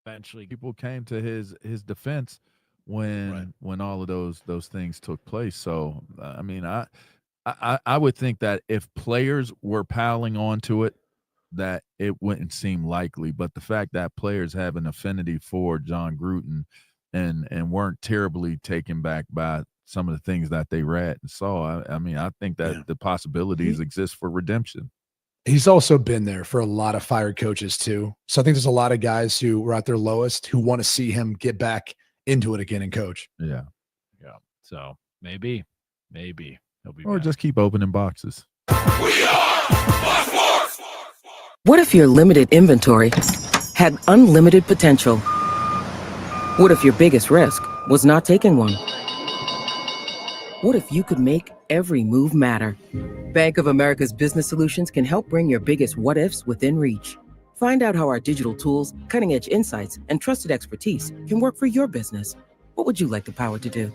eventually. People came to his defense Right. when all of those things took place. So I mean, I would think that if players were piling onto it, that it wouldn't seem likely. But the fact that players have an affinity for John Gruden and weren't terribly taken back by some of the things that they read and saw, I mean, I think that Yeah. the possibilities exist for redemption. He's also been there for a lot of fired coaches too. So I think there's a lot of guys who were at their lowest who want to see him get back into it again and coach. Yeah. Yeah. So maybe he'll be Or back. just keep opening boxes. What if your limited inventory had unlimited potential? What if your biggest risk was not taking one? What if you could make every move matter? Bank of America's Business Solutions can help bring your biggest what ifs within reach. Find out how our digital tools, cutting edge insights, and trusted expertise can work for your business. What would you like the power to do?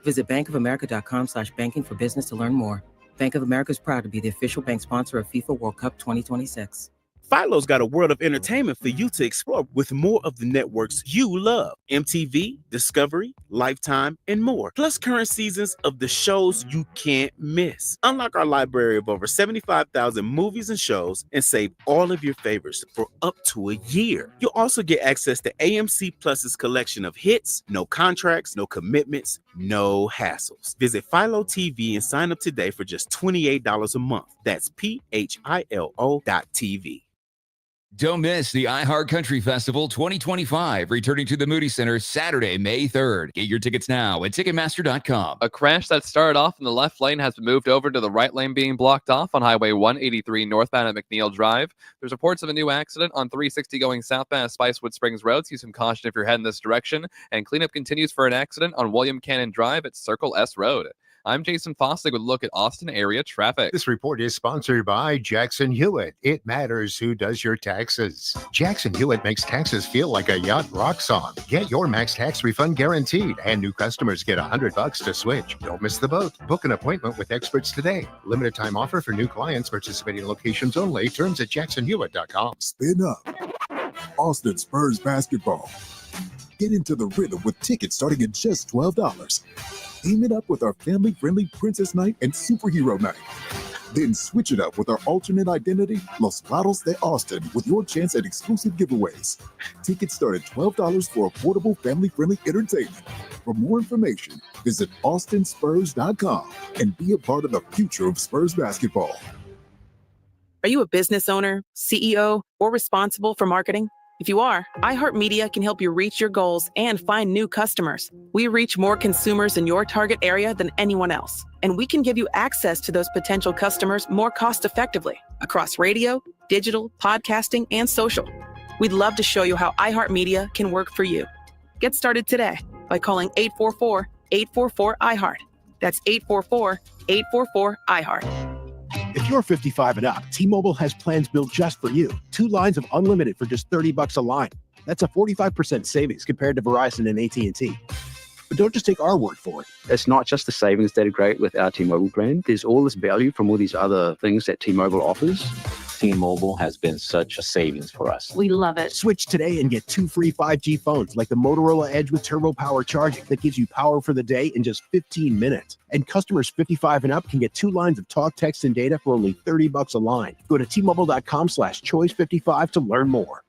Visit bankofamerica.com/banking for business to learn more. Bank of America is proud to be the official bank sponsor of FIFA World Cup 2026. Philo's got a world of entertainment for you to explore with more of the networks you love. MTV, Discovery, Lifetime, and more. Plus current seasons of the shows you can't miss. Unlock our library of over 75,000 movies and shows and save all of your favorites for up to a year. You'll also get access to AMC Plus's collection of hits, no contracts, no commitments, no hassles. Visit Philo TV and sign up today for just $28 a month. That's PHILO.TV. Don't miss the iHeart Country Festival 2025, returning to the Moody Center Saturday, May 3rd. Get your tickets now at Ticketmaster.com. A crash that started off in the left lane has been moved over to the right lane, being blocked off on Highway 183 northbound at McNeil Drive. There's reports of a new accident on 360 going southbound at Spicewood Springs Road. See some caution if you're heading this direction. And cleanup continues for an accident on William Cannon Drive at Circle S Road. I'm Jason Fossig with a look at Austin area traffic. This report is sponsored by Jackson Hewitt. It matters who does your taxes. Jackson Hewitt makes taxes feel like a yacht rock song. Get your max tax refund guaranteed, and new customers get $100 to switch. Don't miss the boat. Book an appointment with experts today. Limited time offer for new clients. Participating locations only. Terms at jacksonhewitt.com. Spin up. Austin Spurs basketball. Get into the rhythm with tickets starting at just $12. Team it up with our family-friendly Princess Night and Superhero Night. Then switch it up with our alternate identity, Los Lados de Austin, with your chance at exclusive giveaways. Tickets start at $12 for affordable family-friendly entertainment. For more information, visit austinspurs.com and be a part of the future of Spurs basketball. Are you a business owner, CEO, or responsible for marketing? If you are, iHeartMedia can help you reach your goals and find new customers. We reach more consumers in your target area than anyone else, and we can give you access to those potential customers more cost-effectively across radio, digital, podcasting, and social. We'd love to show you how iHeartMedia can work for you. Get started today by calling 844-844-iHeart. That's 844-844-iHeart. If you're 55 and up, T-Mobile has plans built just for you. 2 lines of unlimited for just $30 a line. That's a 45% savings compared to Verizon and AT&T. But don't just take our word for it. It's not just the savings that are great with our T-Mobile brand. There's all this value from all these other things that T-Mobile offers. T-Mobile has been such a savings for us. We love it. Switch today and get 2 free 5G phones like the Motorola Edge with Turbo Power charging that gives you power for the day in just 15 minutes. And customers 55 and up can get 2 lines of talk, text, and data for only $30 a line. Go to T-Mobile.com/choice55 to learn more.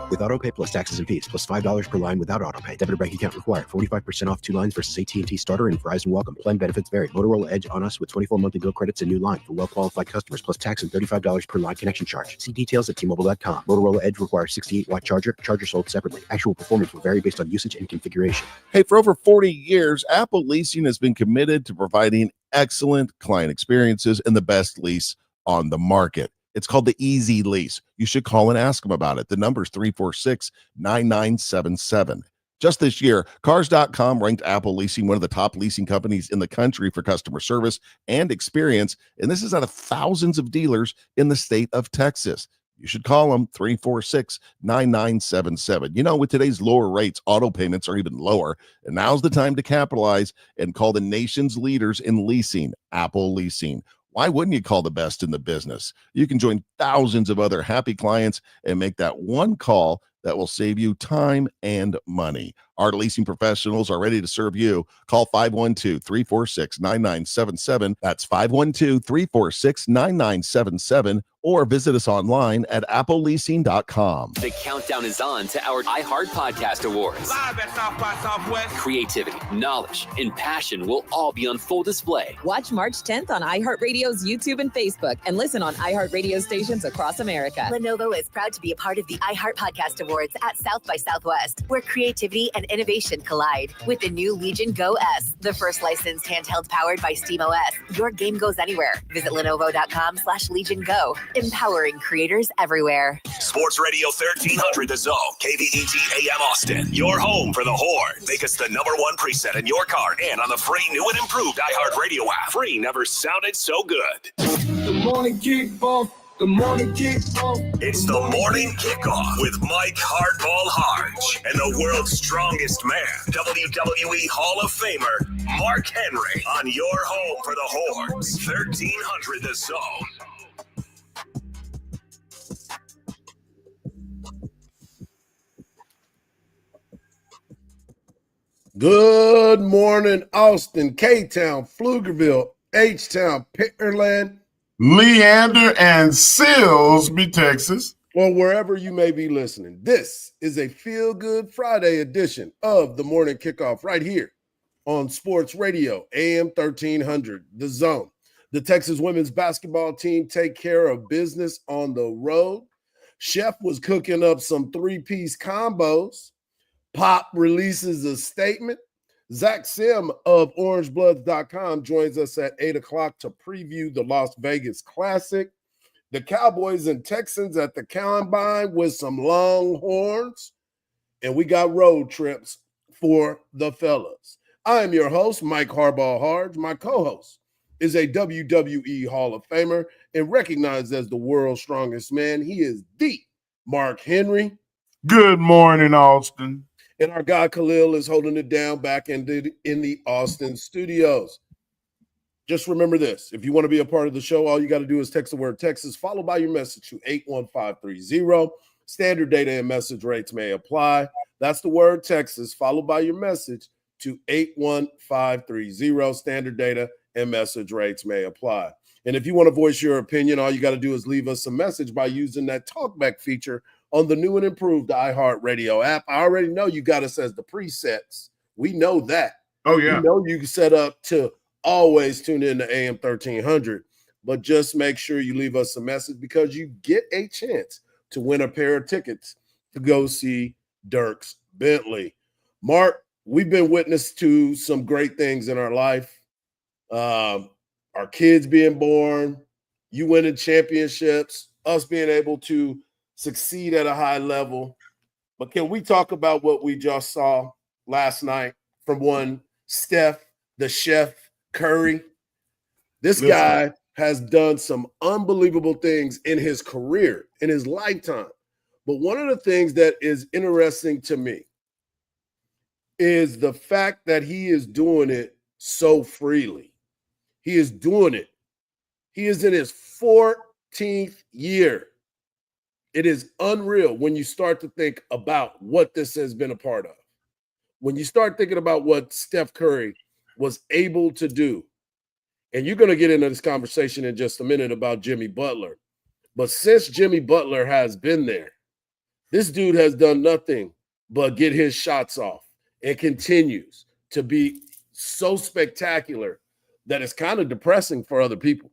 With AutoPay plus taxes and fees, plus $5 per line without AutoPay. Debit or bank account required. 45% off 2 lines versus AT&T Starter and Verizon Welcome. Plan benefits vary. Motorola Edge on us with 24 monthly bill credits and new line for well-qualified customers, plus tax and $35 per line connection charge. See details at T-Mobile.com. Motorola Edge requires 68-watt charger. Charger sold separately. Actual performance will vary based on usage and configuration. Hey, for over 40 years, Apple Leasing has been committed to providing excellent client experiences and the best lease on the market. It's called the Easy Lease. You should call and ask them about it. The number is 346-9977. Just this year, Cars.com ranked Apple Leasing one of the top leasing companies in the country for customer service and experience, and this is out of thousands of dealers in the state of Texas. You should call them 346-9977. You know, with today's lower rates, auto payments are even lower, and now's the time to capitalize and call the nation's leaders in leasing, Apple Leasing. Why wouldn't you call the best in the business? You can join thousands of other happy clients and make that one call that will save you time and money. Our leasing professionals are ready to serve you. Call 512-346-9977. That's 512-346-9977. Or visit us online at appleleasing.com. The countdown is on to our iHeart Podcast Awards. Live at South by Southwest. Creativity, knowledge, and passion will all be on full display. Watch March 10th on iHeartRadio's YouTube and Facebook, and listen on iHeartRadio stations across America. Lenovo is proud to be a part of the iHeart Podcast Awards at South by Southwest, where creativity and innovation collide. With the new Legion Go S, the first licensed handheld powered by SteamOS, your game goes anywhere. Visit Lenovo.com/Legion Go, empowering creators everywhere. Sports Radio 1300 The Zone, KVET AM Austin, your home for the Horns. Make us the #1 preset in your car and on the free new and improved iHeartRadio app. Free never sounded so good. The morning kickoff. The morning kickoff. It's the morning kickoff with Mike Hardball Harge and the world's strongest man, WWE Hall of Famer, Mark Henry, on your home for the Horns. 1300 The Zone. Good morning, Austin, K-Town, Pflugerville, H-Town, Pearland, Leander, and Silsbee, Texas, or wherever you may be listening. This is a Feel Good Friday edition of the Morning Kickoff right here on Sports Radio, AM 1300, The Zone. The Texas women's basketball team take care of business on the road. Chef was cooking up some three-piece combos. Pop releases a statement. Zach Sim of OrangeBloods.com joins us at 8 o'clock to preview the Las Vegas Classic. The Cowboys and Texans at the Combine with some Longhorns. And we got road trips for the fellas. I am your host, Mike Harbaugh Harge. My co-host is a WWE Hall of Famer and recognized as the world's strongest man. He is the Mark Henry. Good morning, Austin. And our guy Khalil is holding it down back in the Austin studios. Just remember this. If you want to be a part of the show, all you got to do is text the word Texas, followed by your message to 81530. Standard data and message rates may apply. That's the word Texas, followed by your message to 81530. Standard data and message rates may apply. And if you want to voice your opinion, all you got to do is leave us a message by using that talkback feature on the new and improved iHeartRadio app. I already know you got us as the presets. We know that. Oh, yeah. We know you can set up to always tune in to AM 1300, but just make sure you leave us a message because you get a chance to win a pair of tickets to go see Dierks Bentley. Mark, we've been witness to some great things in our life. Our kids being born, you winning championships, us being able to succeed at a high level. But can we talk about what we just saw last night from one Steph, the Chef Curry? This guy has done some unbelievable things in his career, in his lifetime. But one of the things that is interesting to me is the fact that he is doing it so freely. He is doing it. He is in his 14th year. It is unreal when you start to think about what this has been a part of. When you start thinking about what Steph Curry was able to do, and you're going to get into this conversation in just a minute about Jimmy Butler. But since Jimmy Butler has been there, this dude has done nothing but get his shots off and continues to be so spectacular that it's kind of depressing for other people.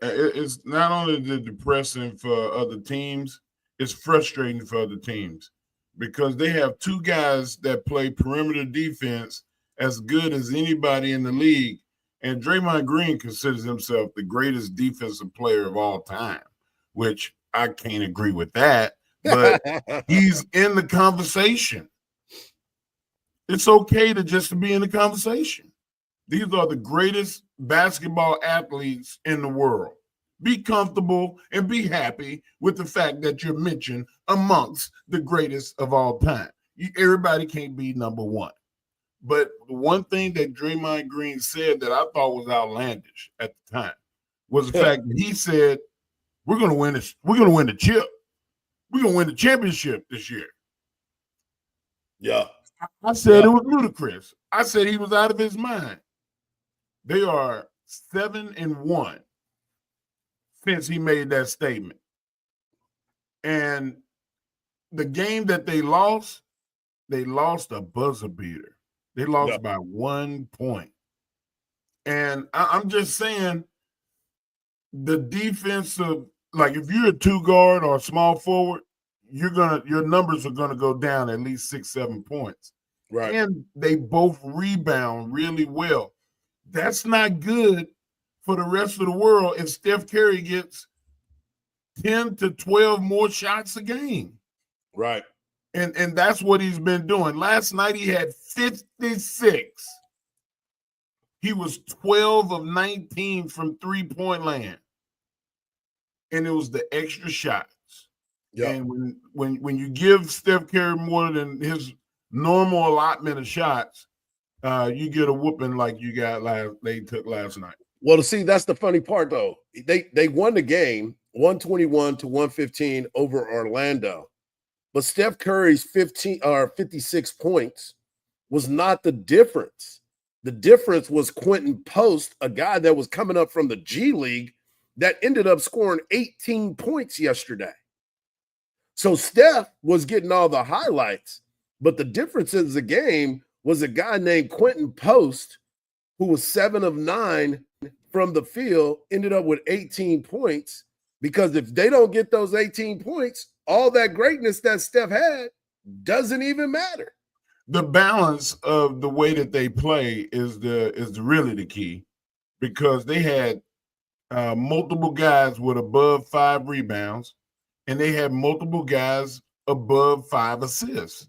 It's not only depressing for other teams, it's frustrating for other teams because they have two guys that play perimeter defense as good as anybody in the league. And Draymond Green considers himself the greatest defensive player of all time, which I can't agree with that, but he's in the conversation. It's okay to just be in the conversation. These are the greatest basketball athletes in the world. Be comfortable and be happy with the fact that you're mentioned amongst the greatest of all time. Everybody can't be number one. But the one thing that Draymond Green said that I thought was outlandish at the time was the fact that he said, we're going to win this. We're going to win the chip. we're going to win the championship this year. Yeah. I said it was ludicrous. I said he was out of his mind. They are 7-1 since he made that statement. And the game that they lost a buzzer beater. They lost by 1 point. And I'm just saying the defensive, like if you're a 2-guard or a small forward, your numbers are gonna go down at least 6-7 points. Right. And they both rebound really well. That's not good for the rest of the world if Steph Curry gets 10 to 12 more shots a game. Right. And that's what he's been doing. Last night he had 56. He was 12 of 19 from three-point land. And it was the extra shots. Yeah. And when you give Steph Curry more than his normal allotment of shots, you get a whooping like you got they took last night. Well, to see, that's the funny part, though. They won the game 121-115 over Orlando. But Steph Curry's 56 points was not the difference. The difference was Quentin Post, a guy that was coming up from the G League that ended up scoring 18 points yesterday. So Steph was getting all the highlights, but the difference in the game was a guy named Quentin Post, who was 7 of 9 from the field, ended up with 18 points. Because if they don't get those 18 points, all that greatness that Steph had doesn't even matter. The balance of the way that they play is really the key, because they had multiple guys with above 5 rebounds, and they had multiple guys above 5 assists.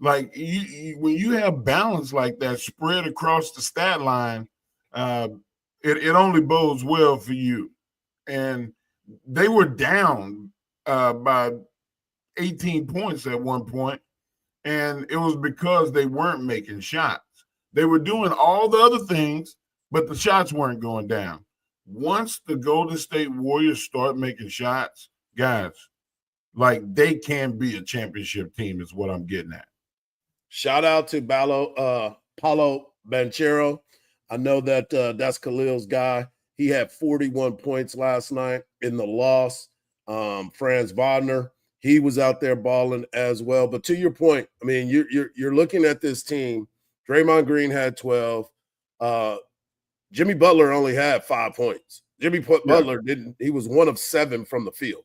Like when you have balance like that spread across the stat line, it only bodes well for you. And they were down by 18 points at one point, and it was because they weren't making shots. They were doing all the other things, but the shots weren't going down. Once the Golden State Warriors start making shots, guys, like they can be a championship team is what I'm getting at. Shout out to Paulo Banchero. I know that that's Khalil's guy. He had 41 points last night in the loss. Franz Wagner, he was out there balling as well. But to your point, I mean, you're looking at this team. Draymond Green had 12. Jimmy Butler only had 5 points. Butler didn't. He was 1 of 7 from the field.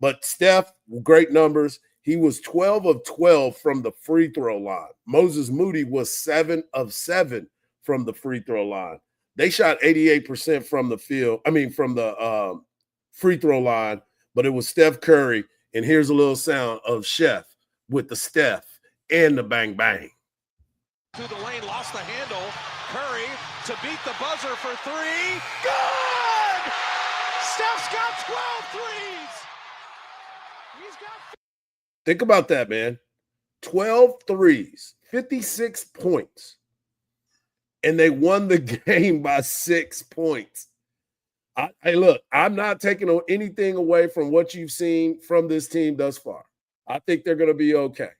But Steph, great numbers. He was 12 of 12 from the free throw line. Moses Moody was 7 of 7 from the free throw line. They shot 88% from the field. I mean, from the free throw line, but it was Steph Curry. And here's a little sound of Chef with the Steph and the bang bang. To the lane, lost the handle. Curry to beat the buzzer for 3. Good! Steph's got 12 threes. He's got. Think about that, man. 12 threes, 56 points. And they won the game by 6 points. Hey, look, I'm not taking anything away from what you've seen from this team thus far. I think they're going to be okay.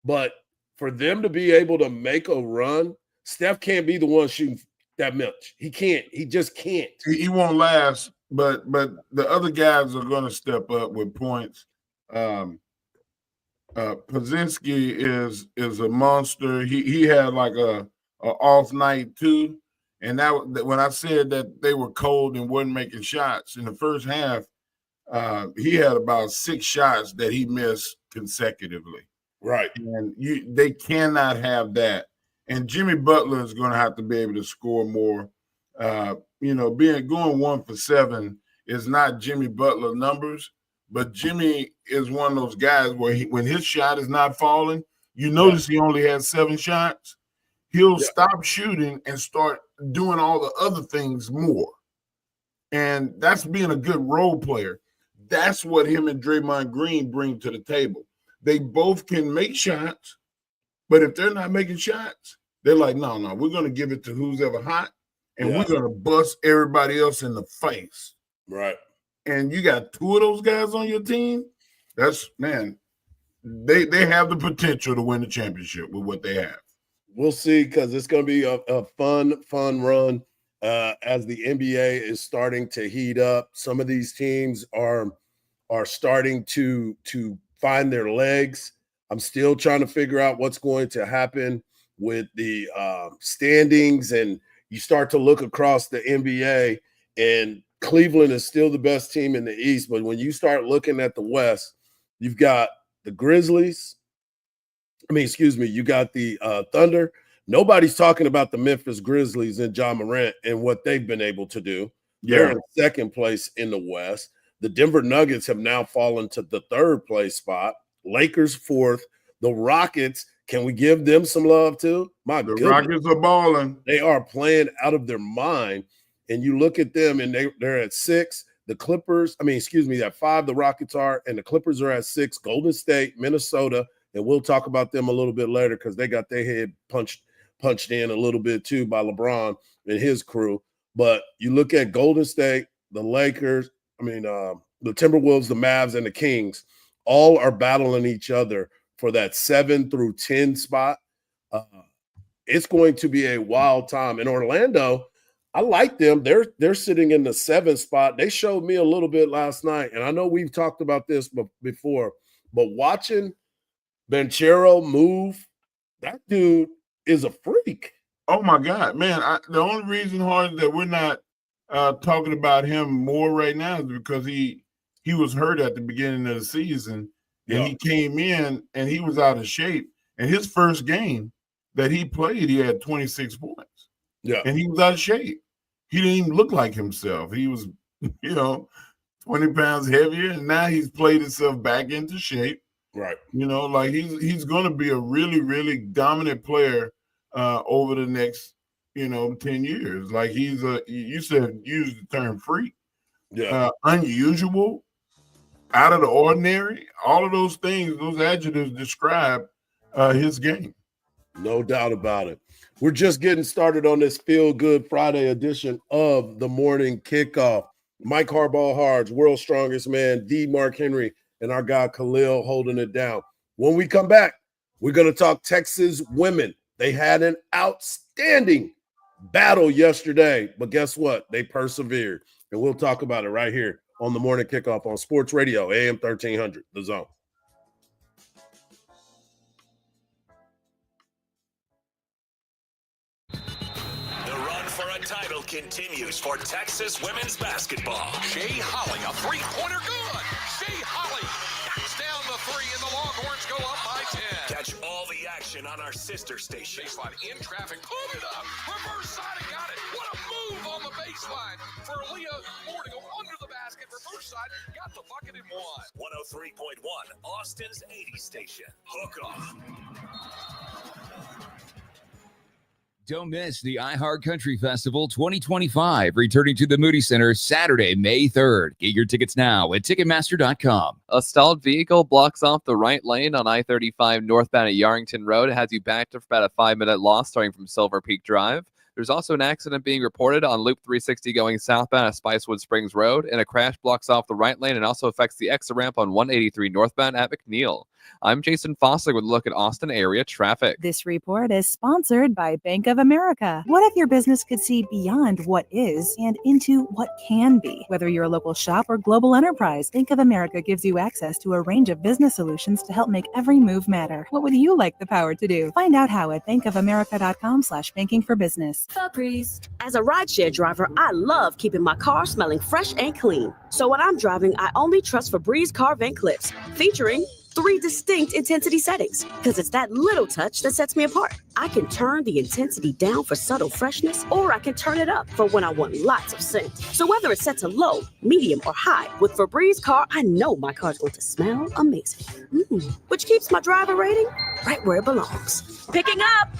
But for them to be able to make a run, Steph can't be the one shooting that much. He can't. He just can't. He won't last, but the other guys are going to step up with points. Pozinski is a monster. He had like a off night too, and that when I said that they were cold and wasn't making shots in the first half, he had about 6 shots that he missed consecutively. Right, and they cannot have that. And Jimmy Butler is going to have to be able to score more. Going 1 for 7 is not Jimmy Butler numbers. But Jimmy is one of those guys where when his shot is not falling, you notice he only has 7 shots. He'll stop shooting and start doing all the other things more. And that's being a good role player. That's what him and Draymond Green bring to the table. They both can make shots, but if they're not making shots, they're like, no, we're going to give it to who's ever hot, and we're going to bust everybody else in the face. Right. And you got 2 of those guys on your team, That's, man, they have the potential to win the championship with what they have. We'll see, because it's going to be a fun run as the NBA is starting to heat up. Some of these teams are starting to find their legs. I'm still trying to figure out what's going to happen with the standings, and you start to look across the NBA, and Cleveland is still the best team in the East. But when you start looking at the West, you've got the Grizzlies. You got the Thunder. Nobody's talking about the Memphis Grizzlies and Ja Morant and what they've been able to do. They're in second place in the West. The Denver Nuggets have now fallen to the third place spot. Lakers fourth. The Rockets, can we give them some love too? My goodness. Rockets are balling. They are playing out of their mind. And you look at them, and they're at 6. The Clippers, at 5, the Rockets are, and the Clippers are at 6. Golden State, Minnesota, and we'll talk about them a little bit later because they got their head punched in a little bit too by LeBron and his crew. But you look at Golden State, the Lakers, the Timberwolves, the Mavs, and the Kings, all are battling each other for that 7 through 10 spot. It's going to be a wild time. In Orlando, I like them. They're sitting in the 7th spot. They showed me a little bit last night, and I know we've talked about this before, but watching Banchero move, that dude is a freak. Oh my God, man! The only reason, Harden, that we're not talking about him more right now is because he was hurt at the beginning of the season, and he came in and he was out of shape. And his first game that he played, he had 26 points. Yeah, and he was out of shape. He didn't even look like himself. He was, 20 pounds heavier, and now he's played himself back into shape. Right. He's going to be a really, really dominant player over the next, 10 years. Like use the term freak. Yeah. Unusual, out of the ordinary. All of those things, those adjectives describe his game. No doubt about it. We're just getting started on this Feel Good Friday edition of the Morning Kickoff. Mike Hardball Hards, World's Strongest Man, D. Mark Henry, and our guy Khalil holding it down. When we come back, we're going to talk Texas women. They had an outstanding battle yesterday, but guess what? They persevered, and we'll talk about it right here on the Morning Kickoff on Sports Radio, AM 1300, The Zone. Title continues for Texas women's basketball. Shea Holly, a three-pointer good. Shea Holly knocks down the 3, and the Longhorns go up by 10. Catch all the action on our sister station. Baseline in traffic, put it up. Reverse side, and got it. What a move on the baseline for Leah Moore to go under the basket. Reverse side, got the bucket and won. 103.1, Austin's 80 station. Hook off. Don't miss the iHeart Country Festival 2025, returning to the Moody Center Saturday, May 3rd. Get your tickets now at Ticketmaster.com. A stalled vehicle blocks off the right lane on I-35 northbound at Yarrington Road. It has you backed up for about a 5-minute loss starting from Silver Peak Drive. There's also an accident being reported on Loop 360 going southbound at Spicewood Springs Road, and a crash blocks off the right lane and also affects the exit ramp on 183 northbound at McNeil. I'm Jason Foster with a look at Austin area traffic. This report is sponsored by Bank of America. What if your business could see beyond what is and into what can be? Whether you're a local shop or global enterprise, Bank of America gives you access to a range of business solutions to help make every move matter. What would you like the power to do? Find out how at bankofamerica.com/banking for business. Febreze. As a rideshare driver, I love keeping my car smelling fresh and clean. So when I'm driving, I only trust Febreze car vent clips, featuring 3 distinct intensity settings, because it's that little touch that sets me apart. I can turn the intensity down for subtle freshness, or I can turn it up for when I want lots of scent. So whether it's set to low, medium, or high, with Febreze car, I know my car's going to smell amazing. Which keeps my driver rating right where it belongs. Picking up,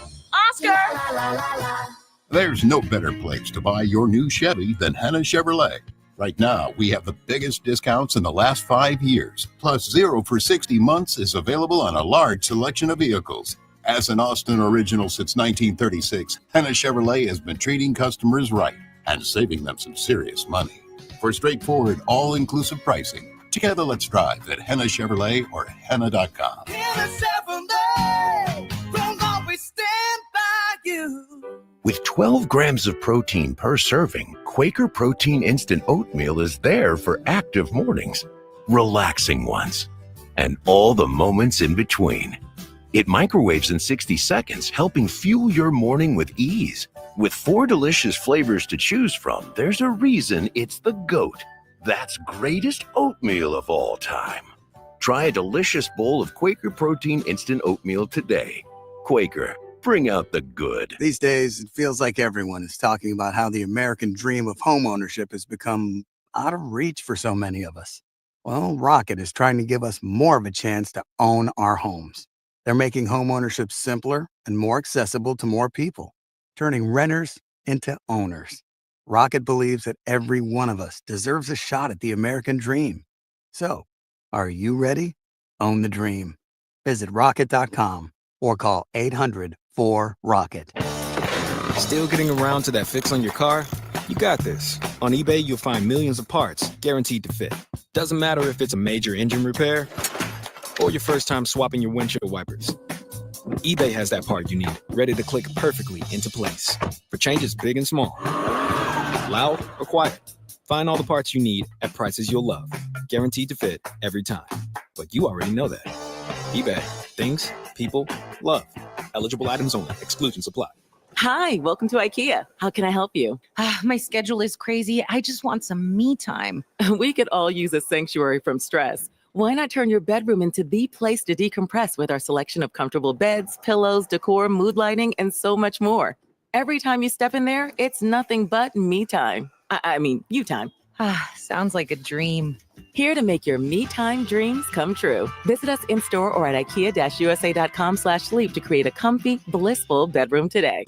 Oscar! There's no better place to buy your new Chevy than Hanna Chevrolet. Right now, we have the biggest discounts in the last 5 years. Plus, 0 for 60 months is available on a large selection of vehicles. As an Austin original since 1936, Hanna Chevrolet has been treating customers right and saving them some serious money. For straightforward, all-inclusive pricing, Together, let's drive at Henna Chevrolet or Henna.com. With 12 grams of protein per serving, Quaker Protein Instant Oatmeal is there for active mornings, relaxing ones, and all the moments in between. It microwaves in 60 seconds, helping fuel your morning with ease. With 4 delicious flavors to choose from, there's a reason it's the GOAT. That's greatest oatmeal of all time. Try a delicious bowl of Quaker Protein Instant Oatmeal today. Quaker, bring out the good. These days, it feels like everyone is talking about how the American dream of homeownership has become out of reach for so many of us. Well, Rocket is trying to give us more of a chance to own our homes. They're making homeownership simpler and more accessible to more people, turning renters into owners. Rocket believes that every one of us deserves a shot at the American dream. So, are you ready? Own the dream. Visit rocket.com or call 800-4ROCKET. Still getting around to that fix on your car? You got this. On eBay, you'll find millions of parts guaranteed to fit. Doesn't matter if it's a major engine repair or your first time swapping your windshield wipers. eBay has that part you need, ready to click perfectly into place for changes big and small. Loud or quiet, find all the parts you need at prices you'll love. Guaranteed to fit every time. But you already know that. eBay. Things, people, love. Eligible items only. Exclusions apply. Hi, welcome to IKEA. How can I help you? My schedule is crazy. I just want some me time. We could all use a sanctuary from stress. Why not turn your bedroom into the place to decompress with our selection of comfortable beds, pillows, decor, mood lighting, and so much more? Every time you step in there, it's nothing but me time. I mean, you time. Sounds like a dream. Here to make your me time dreams come true. Visit us in-store or at ikea-usa.com/sleep to create a comfy, blissful bedroom today.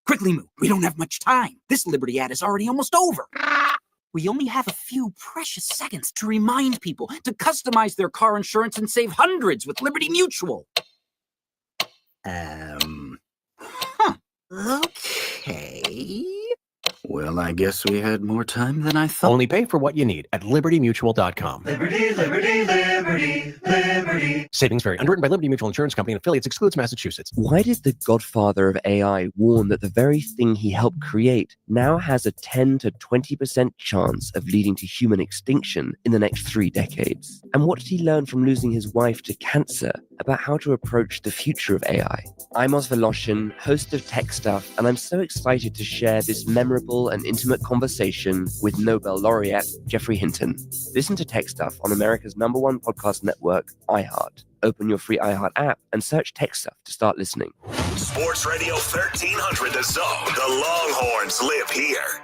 Quickly move. We don't have much time. This Liberty ad is already almost over. We only have a few precious seconds to remind people to customize their car insurance and save hundreds with Liberty Mutual. Okay. Well, I guess we had more time than I thought. Only pay for what you need at libertymutual.com. Liberty, liberty, liberty, liberty. Savings vary. Underwritten by Liberty Mutual Insurance Company and affiliates. Excludes Massachusetts. Why did the godfather of AI warn that the very thing he helped create now has a 10 to 20% chance of leading to human extinction in the next 3 decades? And what did he learn from losing his wife to cancer about how to approach the future of AI? I'm Oz Voloshin, host of Tech Stuff, and I'm so excited to share this memorable and intimate conversation with Nobel laureate Geoffrey Hinton. Listen to Tech Stuff on America's #1 podcast network, iHeart. Open your free iHeart app and search Tech Stuff to start listening. Sports Radio 1300 The Zone. The Longhorns live here.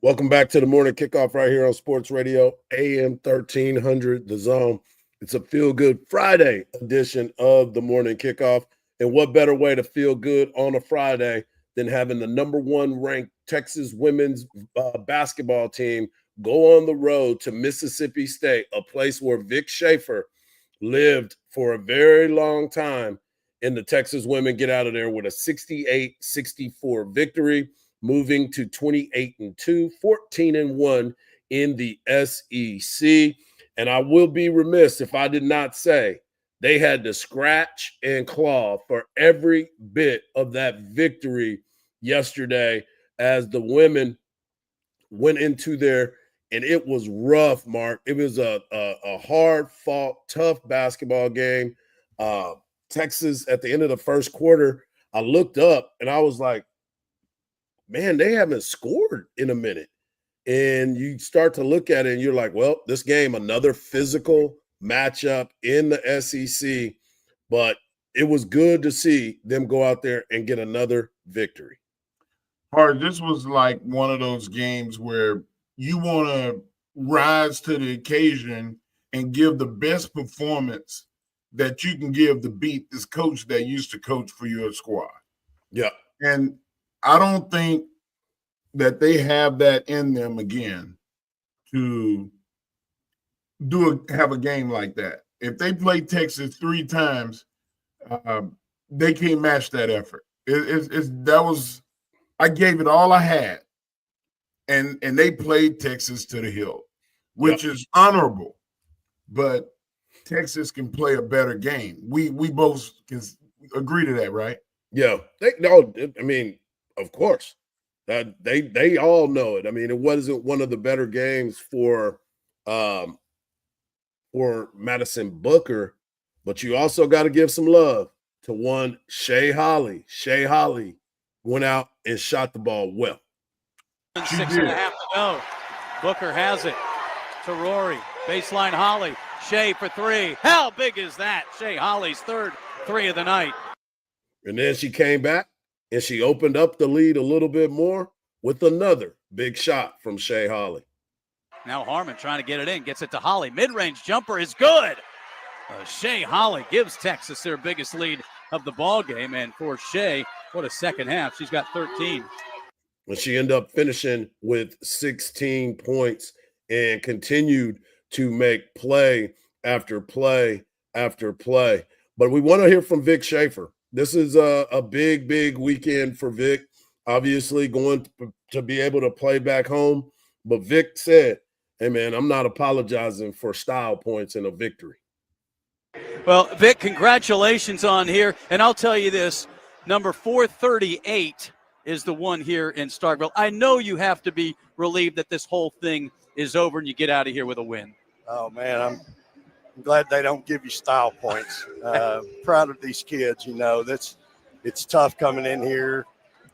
Welcome back to the morning kickoff right here on Sports Radio AM 1300 The Zone. It's a feel-good Friday edition of the morning kickoff. And what better way to feel good on a Friday than having the #1 ranked Texas women's basketball team go on the road to Mississippi State, a place where Vic Schaefer lived for a very long time. And the Texas women get out of there with a 68-64 victory, moving to 28-2, 14-1 in the SEC. And I will be remiss if I did not say they had to scratch and claw for every bit of that victory yesterday as the women went into there, and it was rough, Mark. It was a hard-fought, tough basketball game. Texas, at the end of the first quarter, I looked up, and I was like, man, they haven't scored in a minute. And you start to look at it and you're like, well, this game, another physical matchup in the SEC, but it was good to see them go out there and get another victory. Hard, this was like one of those games where you want to rise to the occasion and give the best performance that you can give to beat this coach that used to coach for your squad. Yeah. And I don't think that they have that in them again to have a game like that. If they play Texas 3 times, they can't match that effort. I gave it all I had, and they played Texas to the hill, which is honorable. But Texas can play a better game. We both can agree to that, right? Yeah, I mean, of course, that they all know it. I mean, it wasn't one of the better games for Madison Booker, but you also got to give some love to one Shea Holly. Shea Holly went out and shot the ball well. 6.5 to go. Booker has it to Rory. Baseline Holly. Shea for 3. How big is that? Shea Holly's 3rd 3 of the night. And then she came back and she opened up the lead a little bit more with another big shot from Shea Holly. Now Harmon trying to get it in. Gets it to Holly. Mid-range jumper is good. Shea Holly gives Texas their biggest lead of the ball game. And for Shea, what a second half. She's got 13. And she ended up finishing with 16 points and continued to make play after play after play. But we want to hear from Vic Schaefer. This is a big, big weekend for Vic, obviously going to be able to play back home. But Vic said, hey, man, I'm not apologizing for style points in a victory. Well, Vic, congratulations on here. And I'll tell you this, number 438 is the one here in Starkville. I know you have to be relieved that this whole thing is over and you get out of here with a win. Oh, man, I'm glad they don't give you style points. Proud of these kids, it's tough coming in here.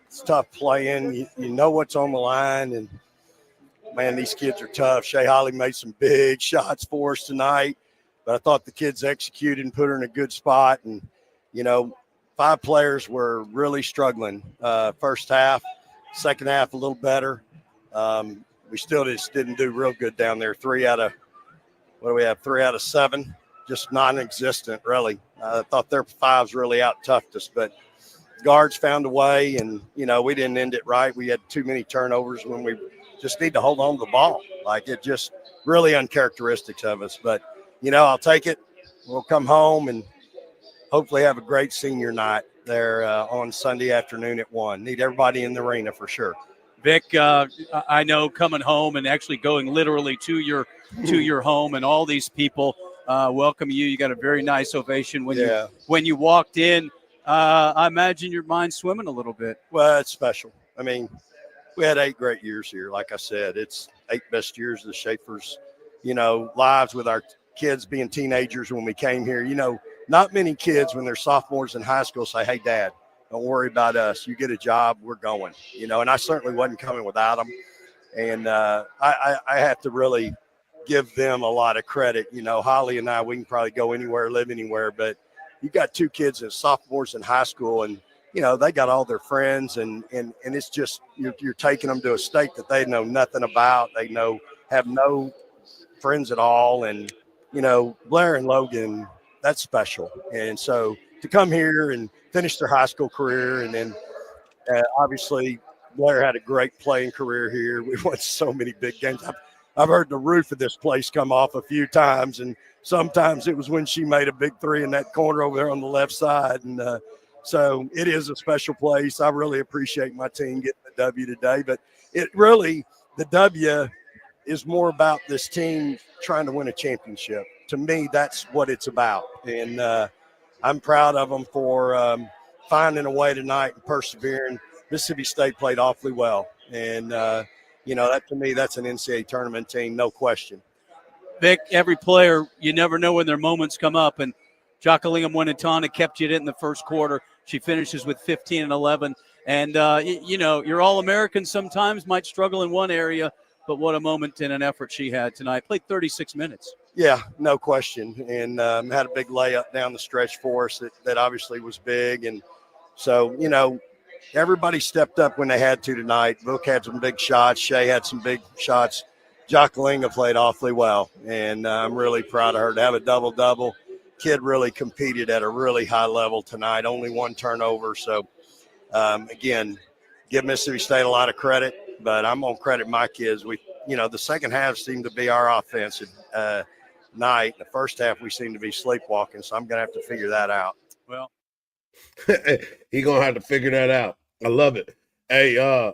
It's tough playing. You know what's on the line, and, man, these kids are tough. Shea Holly made some big shots for us tonight, but I thought the kids executed and put her in a good spot. And, 5 players were really struggling first half. Second half a little better. We still just didn't do real good down there. 3 out of 7, just non-existent, really. I thought their 5s really out-toughed us, but guards found a way, and, we didn't end it right. We had too many turnovers when we just need to hold on to the ball. Like, it just really uncharacteristics of us. But, I'll take it. We'll come home and hopefully have a great senior night there on Sunday afternoon at 1. Need everybody in the arena for sure. Vic, I know coming home and actually going literally to your home, and all these people welcome you. You got a very nice ovation when you walked in. I imagine your mind's swimming a little bit. Well, it's special. I mean, we had 8 great years here. Like I said, it's 8 best years of the Schaefer's, lives, with our kids being teenagers when we came here. Not many kids when they're sophomores in high school say, hey, Dad, don't worry about us. You get a job, we're going. And I certainly wasn't coming without them. And I have to really give them a lot of credit. Holly and I, we can probably go anywhere, live anywhere, but you got 2 kids as sophomores in high school, and they got all their friends, and it's just you're taking them to a state that they know nothing about. They have no friends at all, and Blair and Logan, that's special. And so to come here and finish their high school career, and then obviously Blair had a great playing career here. We won so many big games. I've heard the roof of this place come off a few times, and sometimes it was when she made a big 3 in that corner over there on the left side. And so it is a special place. I really appreciate my team getting the W today, but the W is more about this team trying to win a championship. To me, that's what it's about. And I'm proud of them for finding a way tonight and persevering. Mississippi State played awfully well. And, that to me, that's an NCAA tournament team, no question. Vic, every player, you never know when their moments come up. And Jacqueline Winatana kept you in the first quarter. She finishes with 15 and 11. And, your All-American sometimes might struggle in one area, but what a moment and an effort she had tonight. Played 36 minutes. Yeah, no question. And had a big layup down the stretch for us that obviously was big. And so, everybody stepped up when they had to tonight. Book had some big shots. Shea had some big shots. Jacqueline played awfully well. And I'm really proud of her to have a double-double. Kid really competed at a really high level tonight. Only 1 turnover. So, again, give Mississippi State a lot of credit. But I'm going to credit my kids. The second half seemed to be our offensive night. The first half, we seemed to be sleepwalking. So I'm going to have to figure that out. Well, he going to have to figure that out. I love it. Hey,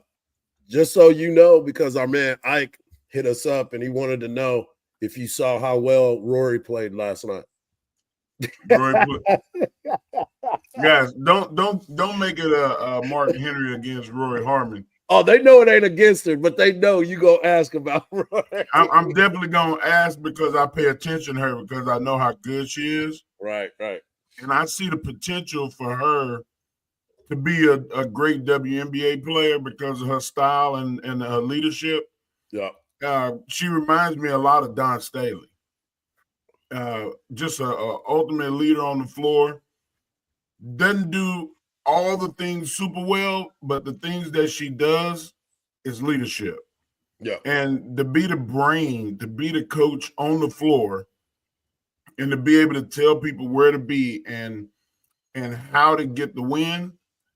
just so you know, because our man Ike hit us up and he wanted to know if you saw how well Rory played last night. Guys, don't make it a Mark Henry against Roy Harmon. Oh, they know it ain't against her, but they know you go ask about Roy. I'm definitely gonna ask because I pay attention to her because I know how good she is. Right. And I see the potential for her to be a great WNBA player because of her style and her leadership. Yeah. She reminds me a lot of Don Staley. Just a ultimate leader on the floor. Doesn't do all the things super well, but the things that she does is leadership. Yeah. And to be the brain, to be the coach on the floor, and to be able to tell people where to be and how to get the win,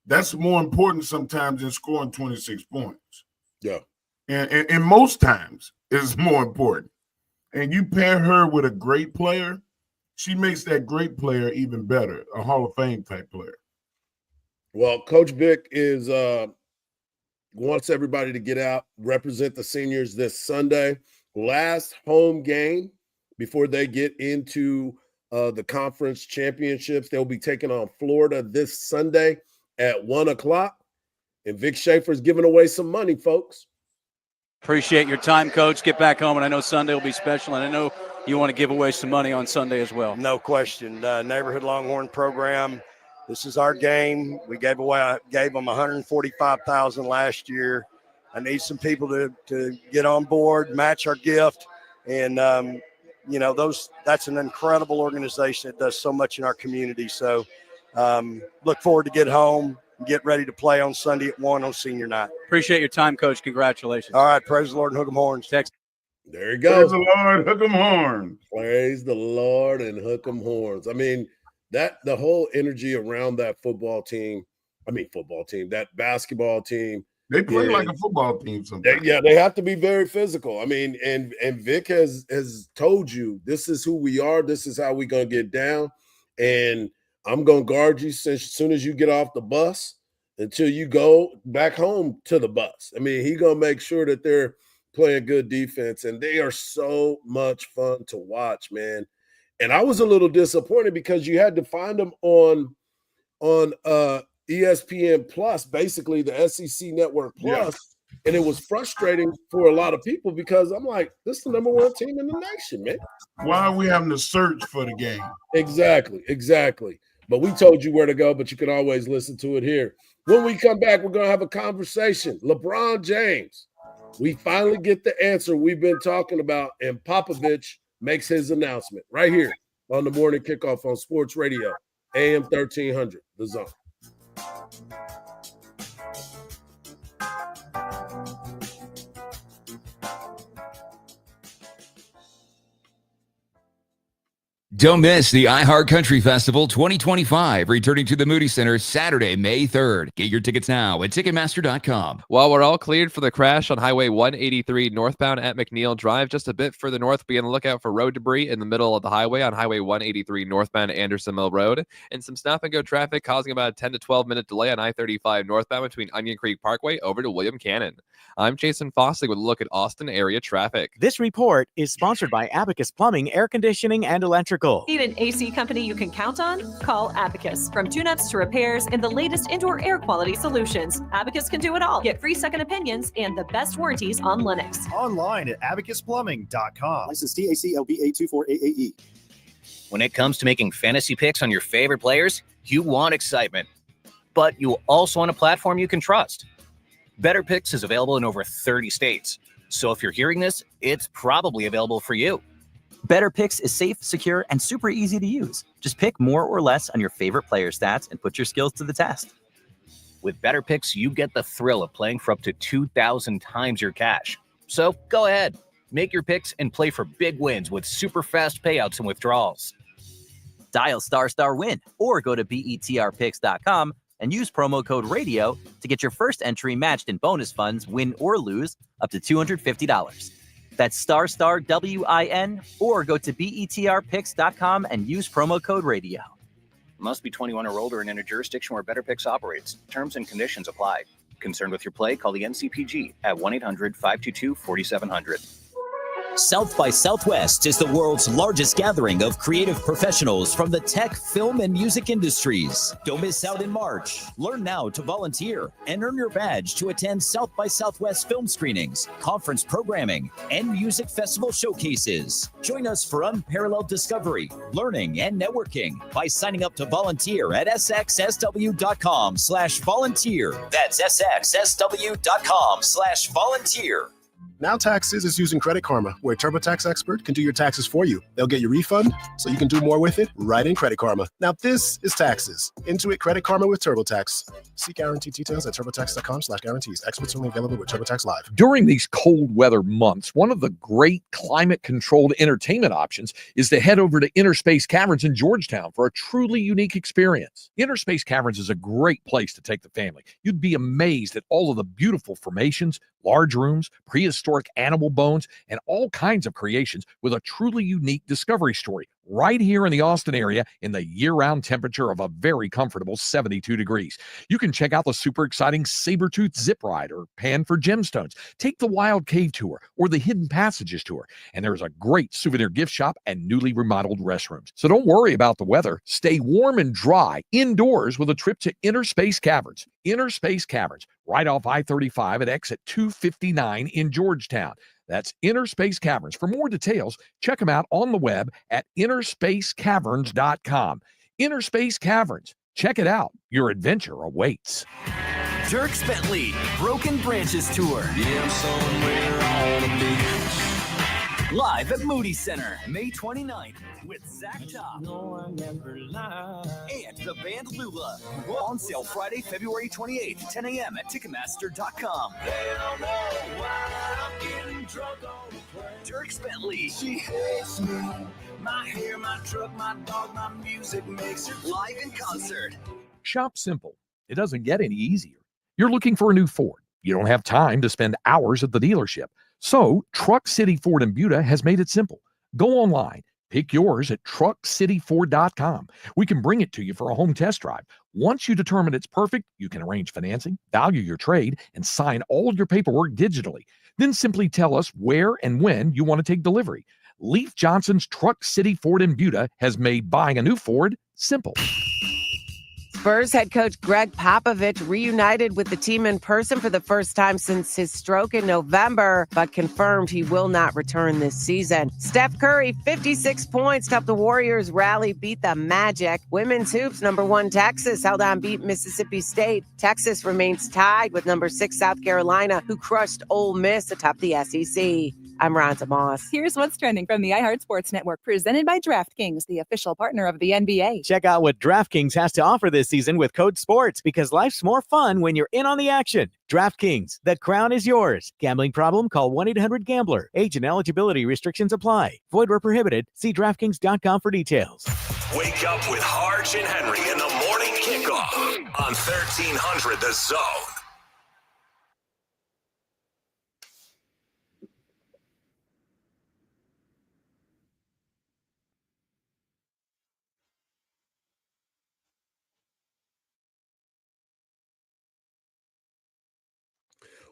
that's more important sometimes than scoring 26 points. Yeah. And most times it's more important. And you pair her with a great player, she makes that great player even better, a Hall of Fame type player. Well, Coach Vic wants everybody to get out, represent the seniors this Sunday. Last home game before they get into the conference championships. They'll be taking on Florida this Sunday at 1:00. And Vic Schaefer's giving away some money, folks. Appreciate your time, Coach. Get back home, and I know Sunday will be special, and I know you want to give away some money on Sunday as well. No question. Neighborhood Longhorn program. This is our game. We gave them $145,000 last year. I need some people to get on board, match our gift, and that's an incredible organization that does so much in our community. So look forward to get home. Get ready to play on Sunday at 1 on senior night. Appreciate your time, Coach. Congratulations. All right. Praise the Lord and hook 'em horns. Text. There you go. Praise the Lord, hook 'em horns. Praise the Lord and hook 'em horns. I mean, the whole energy around that that basketball team. They play like a football team sometimes. They have to be very physical. I mean, and Vic has told you this is who we are. This is how we're going to get down. And I'm going to guard you as soon as you get off the bus until you go back home to the bus. I mean, he's going to make sure that they're playing good defense, and they are so much fun to watch, man. And I was a little disappointed because you had to find them on ESPN Plus, basically the SEC Network Plus. And it was frustrating for a lot of people because I'm like, this is the number one team in the nation, man. Why are we having to search for the game? Exactly. But we told you where to go, but you can always listen to it here. When we come back, we're going to have a conversation. LeBron James, we finally get the answer we've been talking about, and Popovich makes his announcement right here on the morning kickoff on Sports Radio, AM 1300, The Zone. Don't miss the iHeart Country Festival 2025, returning to the Moody Center Saturday, May 3rd. Get your tickets now at Ticketmaster.com. While we're all cleared for the crash on Highway 183 northbound at McNeil Drive, just a bit further north, be on the lookout for road debris in the middle of the highway on Highway 183 northbound Anderson Mill Road, and some stop-and-go traffic causing about a 10 to 12-minute delay on I-35 northbound between Onion Creek Parkway over to William Cannon. I'm Jason Fossling with a look at Austin area traffic. This report is sponsored by Abacus Plumbing, Air Conditioning, and Electrical. Need an AC company you can count on? Call Abacus. From tune-ups to repairs and the latest indoor air quality solutions, Abacus can do it all. Get free second opinions and the best warranties on Linux. Online at abacusplumbing.com. License TACLBA 24AAE. When it comes to making fantasy picks on your favorite players, you want excitement, but you also want a platform you can trust. Better Picks is available in over 30 states. So if you're hearing this, it's probably available for you. Better Picks is safe, secure, and super easy to use. Just pick more or less on your favorite player stats and put your skills to the test. With Better Picks, you get the thrill of playing for up to 2,000 times your cash. So go ahead, make your picks and play for big wins with super fast payouts and withdrawals. Dial ***win or go to betrpicks.com and use promo code RADIO to get your first entry matched in bonus funds, win or lose, up to $250. That's *WIN, or go to BETRPicks.com and use promo code RADIO. Must be 21 or older and in a jurisdiction where Better Picks operates. Terms and conditions apply. Concerned with your play? Call the NCPG at 1-800-522-4700. South by Southwest is the world's largest gathering of creative professionals from the tech, film, and music industries. Don't miss out in March. Learn now to volunteer and earn your badge to attend South by Southwest film screenings, conference programming, and music festival showcases. Join us for unparalleled discovery, learning, and networking by signing up to volunteer at sxsw.com/volunteer. That's sxsw.com/volunteer. Now Taxes is using Credit Karma, where TurboTax Expert can do your taxes for you. They'll get your refund so you can do more with it right in Credit Karma. Now this is taxes. Intuit Credit Karma with TurboTax. See guarantee details at turbotax.com/guarantees. Experts only available with TurboTax Live. During these cold weather months, one of the great climate-controlled entertainment options is to head over to Inner Space Caverns in Georgetown for a truly unique experience. Inner Space Caverns is a great place to take the family. You'd be amazed at all of the beautiful formations, large rooms, prehistoric animal bones, and all kinds of creations with a truly unique discovery story right here in the Austin area in the year-round temperature of a very comfortable 72 degrees. You can check out the super exciting Sabertooth Zip Ride or Pan for Gemstones. Take the Wild Cave Tour or the Hidden Passages Tour. And there's a great souvenir gift shop and newly remodeled restrooms. So don't worry about the weather. Stay warm and dry indoors with a trip to Inner Space Caverns. Inner Space Caverns, right off I-35 at exit 259 in Georgetown. That's Inner Space Caverns. For more details, check them out on the web at innerspacecaverns.com. Inner Space Caverns. Check it out. Your adventure awaits. Dierks Bentley, Broken Branches Tour. Yeah, I'm somewhere on a beach. Live at Moody Center, May 29th with Zach Top. And the band Lula. On sale Friday, February 28th, 10 a.m. at Ticketmaster.com. They don't know why I'm getting drunk on the plane. Dierks Bentley. She hates me. My hair, my truck, my dog, my music makes her live in concert. Shop simple. It doesn't get any easier. You're looking for a new Ford. You don't have time to spend hours at the dealership. So Truck City Ford in Buda has made it simple. Go online. Pick yours at truckcityford.com. We can bring it to you for a home test drive. Once you determine it's perfect, you can arrange financing, value your trade, and sign all your paperwork digitally. Then simply tell us where and when you want to take delivery. Leif Johnson's Truck City Ford in Buda has made buying a new Ford simple. Spurs head coach Greg Popovich reunited with the team in person for the first time since his stroke in November, but confirmed he will not return this season. Steph Curry, 56 points to help the Warriors rally, beat the Magic. Women's hoops, number 1 Texas held on, beat Mississippi State. Texas remains tied with number 6 South Carolina, who crushed Ole Miss atop the SEC. I'm Rhonda Moss. Here's what's trending from the iHeart Sports Network, presented by DraftKings, the official partner of the NBA. Check out what DraftKings has to offer this season with code SPORTS, because life's more fun when you're in on the action. DraftKings, the crown is yours. Gambling problem? Call 1-800-GAMBLER. Age and eligibility restrictions apply. Void where prohibited. See DraftKings.com for details. Wake up with Harge and Henry in the morning kickoff on 1300 The Zone.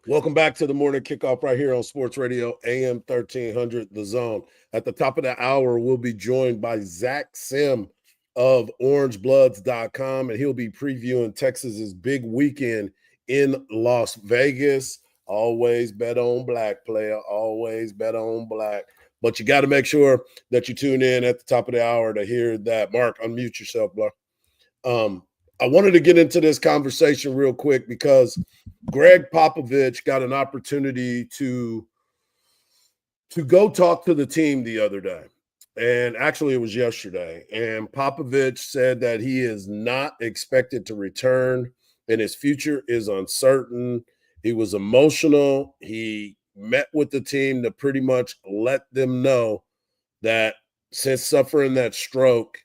Welcome back to the morning kickoff right here on Sports Radio AM 1300 The Zone. At the top of the hour, we'll be joined by Zach Sim of orangebloods.com, and he'll be previewing Texas's big weekend in Las Vegas. Always bet on black, player. Always bet on black. But you got to make sure that you tune in at the top of the hour to hear that. Mark, unmute yourself, bro. I wanted to get into this conversation real quick because Greg Popovich got an opportunity to go talk to the team the other day. And actually, it was yesterday. And Popovich said that he is not expected to return and his future is uncertain. He was emotional. He met with the team to pretty much let them know that since suffering that stroke,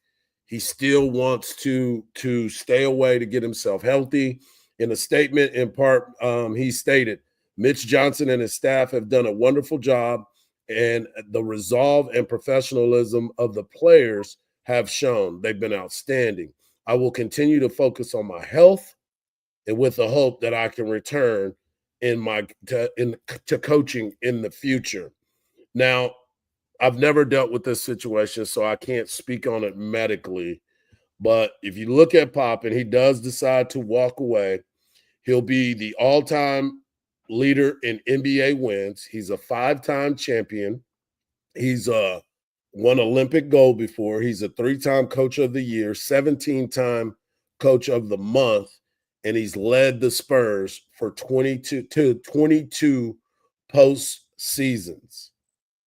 He still wants to stay away to get himself healthy. In a statement, in part, he stated, Mitch Johnson and his staff have done a wonderful job, and the resolve and professionalism of the players have shown. They've been outstanding. I will continue to focus on my health, and with the hope that I can return to coaching in the future. Now, I've never dealt with this situation, so I can't speak on it medically. But if you look at Pop and he does decide to walk away, he'll be the all-time leader in NBA wins. He's a 5-time champion. He's won Olympic gold before. He's a 3-time coach of the year, 17-time coach of the month, and he's led the Spurs for 22 post seasons.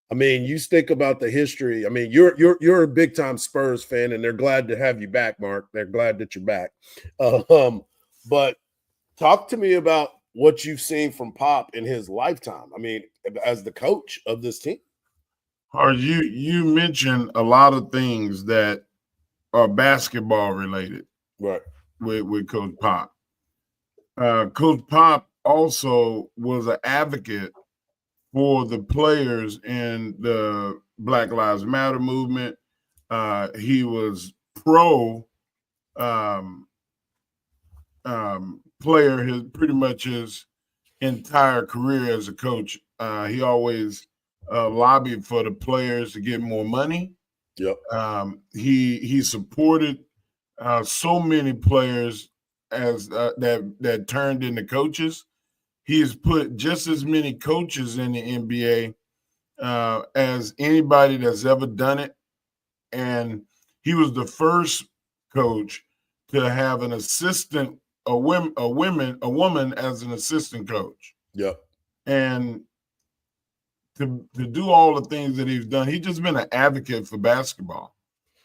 I mean, you think about the history. I mean, you're a big time Spurs fan, and they're glad to have you back, Mark. They're glad that you're back. But talk to me about what you've seen from Pop in his lifetime. I mean, as the coach of this team. You mentioned a lot of things that are basketball related, right? With Coach Pop. Coach Pop also was an advocate for the players in the Black Lives Matter movement. He was pro player pretty much his entire career as a coach. He always lobbied for the players to get more money. Yep. He supported so many players as that turned into coaches. He's put just as many coaches in the NBA as anybody that's ever done it. And he was the first coach to have an assistant, a woman as an assistant coach. Yep. And to do all the things that he's done, he's just been an advocate for basketball.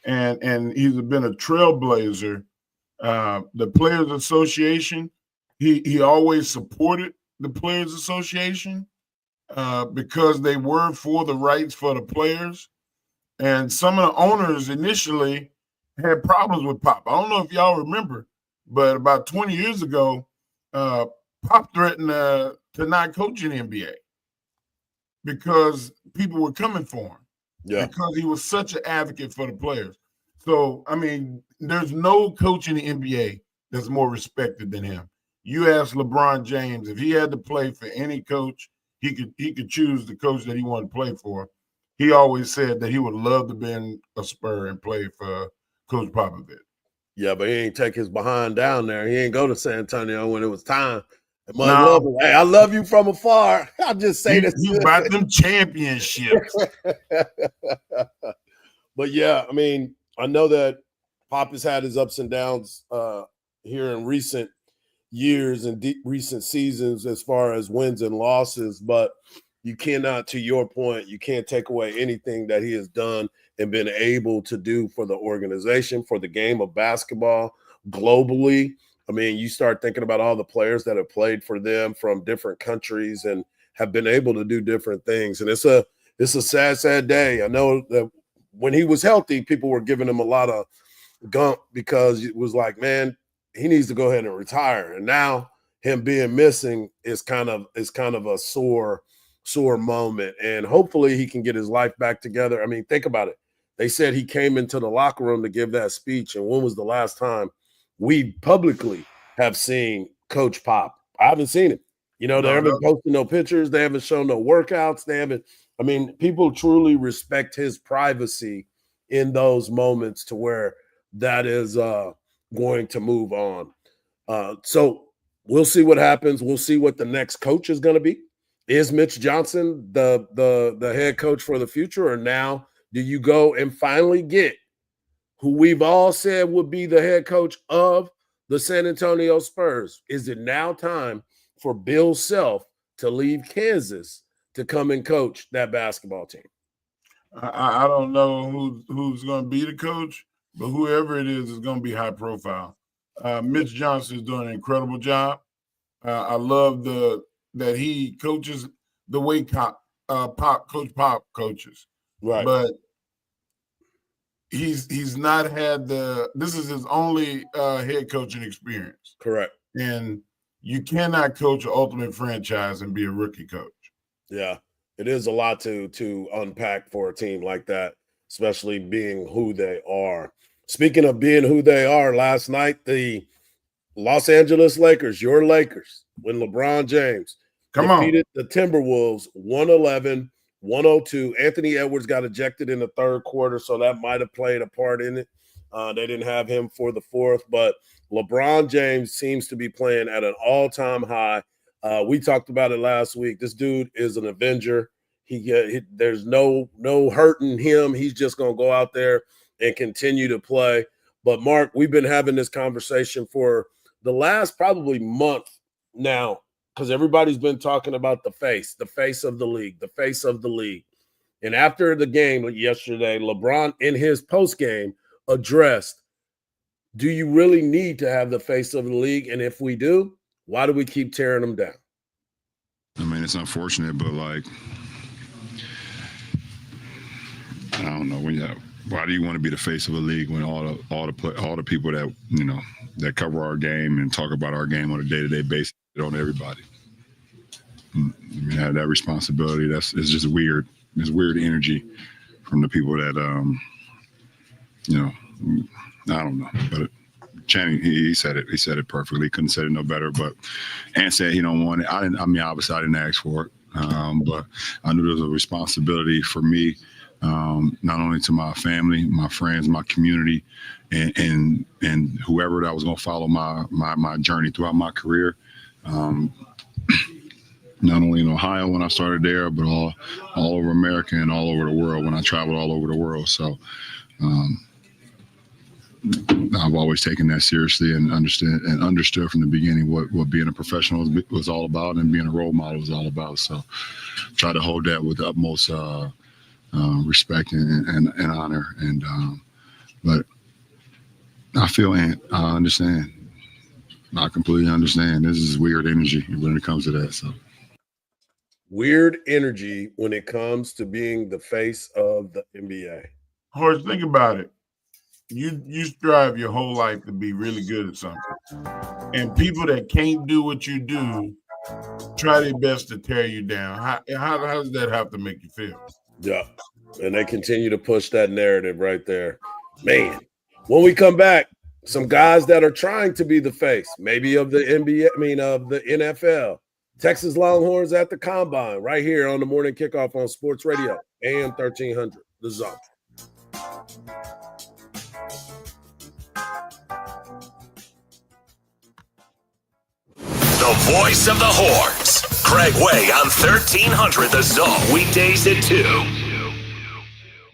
And he's been a trailblazer. The Players Association, he always supported the Players Association because they were for the rights for the players. And some of the owners initially had problems with Pop. I don't know if y'all remember, but about 20 years ago, Pop threatened to not coach in the NBA because people were coming for him. Yeah. Because he was such an advocate for the players. So, I mean, there's no coach in the NBA that's more respected than him. You ask LeBron James, if he had to play for any coach, he could choose the coach that he wanted to play for. He always said that he would love to be in a Spur and play for Coach Popovich. Yeah, but he ain't take his behind down there. He ain't go to San Antonio when it was time. Hey, I love you from afar. I'll just say this. You bought them championships. But yeah, I mean, I know that Pop has had his ups and downs here in recent years and recent seasons as far as wins and losses, but you cannot, to your point, you can't take away anything that he has done and been able to do for the organization, for the game of basketball globally. I mean, you start thinking about all the players that have played for them from different countries and have been able to do different things. And it's a sad, sad day. I know that when he was healthy, people were giving him a lot of gump because it was like, man, he needs to go ahead and retire. And now him being missing is kind of a sore moment. And hopefully he can get his life back together. I mean, think about it. They said he came into the locker room to give that speech. And when was the last time we publicly have seen Coach Pop? I haven't seen it. You know, they haven't posted no pictures. They haven't shown no workouts. I mean, people truly respect his privacy in those moments to where that is going to move on. So we'll see what happens. We'll see what the next coach is going to be. Is Mitch Johnson the head coach for the future, or now do you go and finally get who we've all said would be the head coach of the San Antonio Spurs? Is it now time for Bill Self to leave Kansas to come and coach that basketball team? I don't know who's going to be the coach, but whoever it is going to be high profile. Mitch Johnson is doing an incredible job. I love that he coaches the way Coach Pop coaches. Right. But he's not had this is his only head coaching experience. Correct. And you cannot coach an ultimate franchise and be a rookie coach. Yeah, it is a lot to unpack for a team like that, especially being who they are. Speaking of being who they are, last night the Los Angeles Lakers, your Lakers, when LeBron James defeated the Timberwolves 111-102. Anthony Edwards got ejected in the third quarter, so that might have played a part in it. They didn't have him for the fourth, but LeBron James seems to be playing at an all-time high. We talked about it last week. This dude is an Avenger. There's no hurting him. He's just going to go out there and continue to play. But, Mark, we've been having this conversation for the last probably month now because everybody's been talking about the face of the league, the face of the league. And after the game yesterday, LeBron in his postgame addressed, do you really need to have the face of the league? And if we do, why do we keep tearing them down? I mean, it's unfortunate, but like, I don't know. Why do you want to be the face of a league when all the people that that cover our game and talk about our game on a day-to-day basis on everybody? I mean, have that responsibility. It's just weird. It's weird energy from the people that I don't know, but. Channing, he said it. He said it perfectly. Couldn't have said it no better. But Ant said he don't want it. Obviously I didn't ask for it, but I knew there was a responsibility for me, not only to my family, my friends, my community, and whoever that was going to follow my journey throughout my career. Not only in Ohio when I started there, but all over America and all over the world when I traveled all over the world. So. I've always taken that seriously and understood from the beginning what being a professional was all about and being a role model was all about. So try to hold that with the utmost respect and honor. And but I feel I understand. I completely understand. This is weird energy when it comes to that. So weird energy when it comes to being the face of the NBA. Horace, think about it. You strive your whole life to be really good at something. And people that can't do what you do try their best to tear you down. How does that have to make you feel? Yeah. And they continue to push that narrative right there. Man, when we come back, some guys that are trying to be the face, maybe of the NBA, of the NFL. Texas Longhorns at the Combine right here on the Morning Kickoff on Sports Radio, AM 1300, The Zone. The voice of the Horns. Craig Way on 1300 The Zone. Weekdays at 2.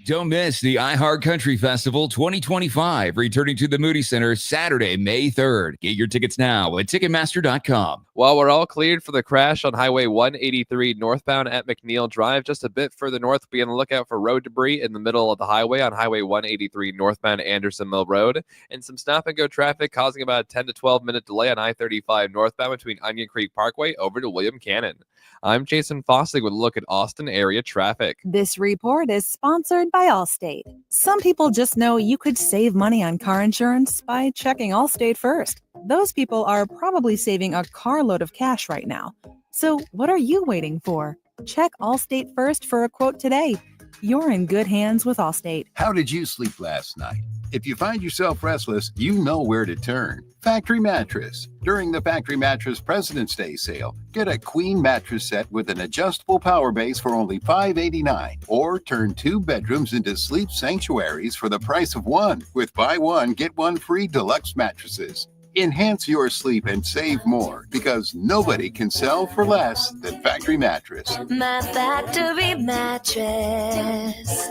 Don't miss the iHeart Country Festival 2025, returning to the Moody Center Saturday, May 3rd. Get your tickets now at Ticketmaster.com. While we're all cleared for the crash on Highway 183 northbound at McNeil Drive, just a bit further north, be on the lookout for road debris in the middle of the highway on Highway 183 northbound Anderson Mill Road, and some stop-and-go traffic causing about a 10 to 12-minute delay on I-35 northbound between Onion Creek Parkway over to William Cannon. I'm Jason Fossig with a look at Austin area traffic. This report is sponsored by Allstate. Some people just know you could save money on car insurance by checking Allstate first. Those people are probably saving a carload of cash right now. So what are you waiting for? Check Allstate first for a quote today. You're in good hands with Allstate. How did you sleep last night? If you find yourself restless, you know where to turn. Factory Mattress. During the Factory Mattress President's Day sale, get a queen mattress set with an adjustable power base for only $589, or turn 2 bedrooms into sleep sanctuaries for the price of one with buy one, get one free deluxe mattresses. Enhance your sleep and save more, because nobody can sell for less than Factory Mattress. My Factory Mattress.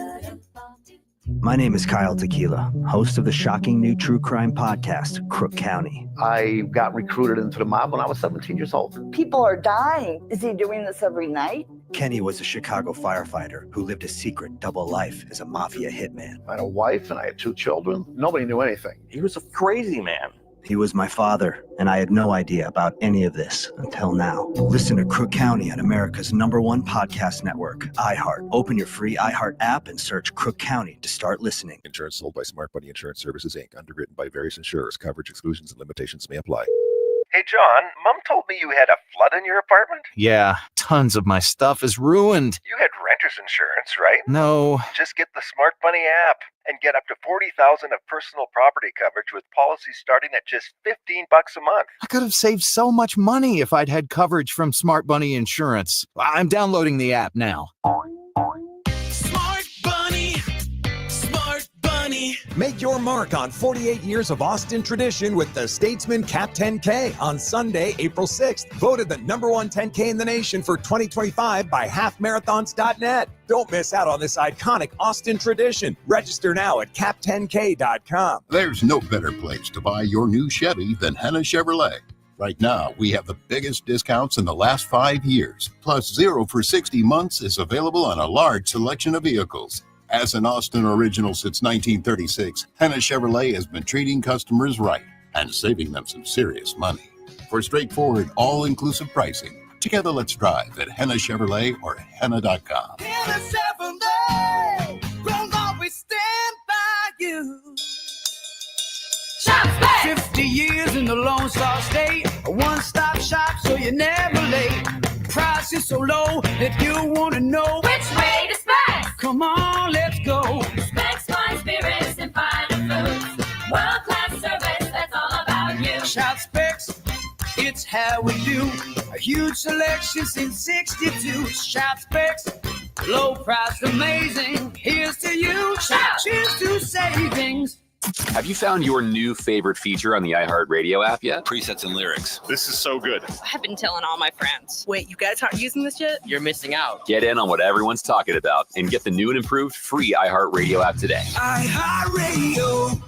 My name is Kyle Tequila, host of the shocking new true crime podcast, Crook County. I got recruited into the mob when I was 17 years old. People are dying. Is he doing this every night? Kenny was a Chicago firefighter who lived a secret double life as a mafia hitman. I had a wife and I had 2 children. Nobody knew anything. He was a crazy man. He was my father, and I had no idea about any of this until now. Listen to Crook County on America's #1 podcast network, iHeart. Open your free iHeart app and search Crook County to start listening. Insurance sold by Smart Money Insurance Services, Inc., underwritten by various insurers. Coverage exclusions and limitations may apply. Hey, John, Mom told me you had a flood in your apartment? Yeah, tons of my stuff is ruined. You had renter's insurance, right? No. Just get the Smart Money app and get up to $40,000 of personal property coverage with policies starting at just $15 a month. I could have saved so much money if I'd had coverage from Smart Money Insurance. I'm downloading the app now. Smart Bunny, Smart Bunny. Make your mark on 48 years of Austin tradition with the Statesman Cap 10K on Sunday, April 6th. Voted the #1 10K in the nation for 2025 by halfmarathons.net. Don't miss out on this iconic Austin tradition. Register now at cap10k.com. There's no better place to buy your new Chevy than Henna Chevrolet. Right now, we have the biggest discounts in the last 5 years. Plus, 0 for 60 months is available on a large selection of vehicles. As an Austin original since 1936, Henna Chevrolet has been treating customers right and saving them some serious money. For straightforward, all-inclusive pricing, together let's drive at Henna Chevrolet or henna.com. Henna Chevrolet, we'll always stand by you. Shop's back. 50 years in the Lone Star State, a one-stop shop so you're never late. Price is so low that you want to know Which way to Specs? Come on, let's go. Specs, fine spirits, and finer foods. World-class service, that's all about you. Shop Specs, it's how we do. A huge selection since 62. Shop Specs, low price, amazing. Here's to you. Shout. Cheers to savings. Have you found your new favorite feature on the iHeartRadio app yet? Presets and lyrics. This is so good. I've been telling all my friends. Wait, you guys aren't using this yet? You're missing out. Get in on what everyone's talking about and get the new and improved free iHeartRadio app today. iHeartRadio.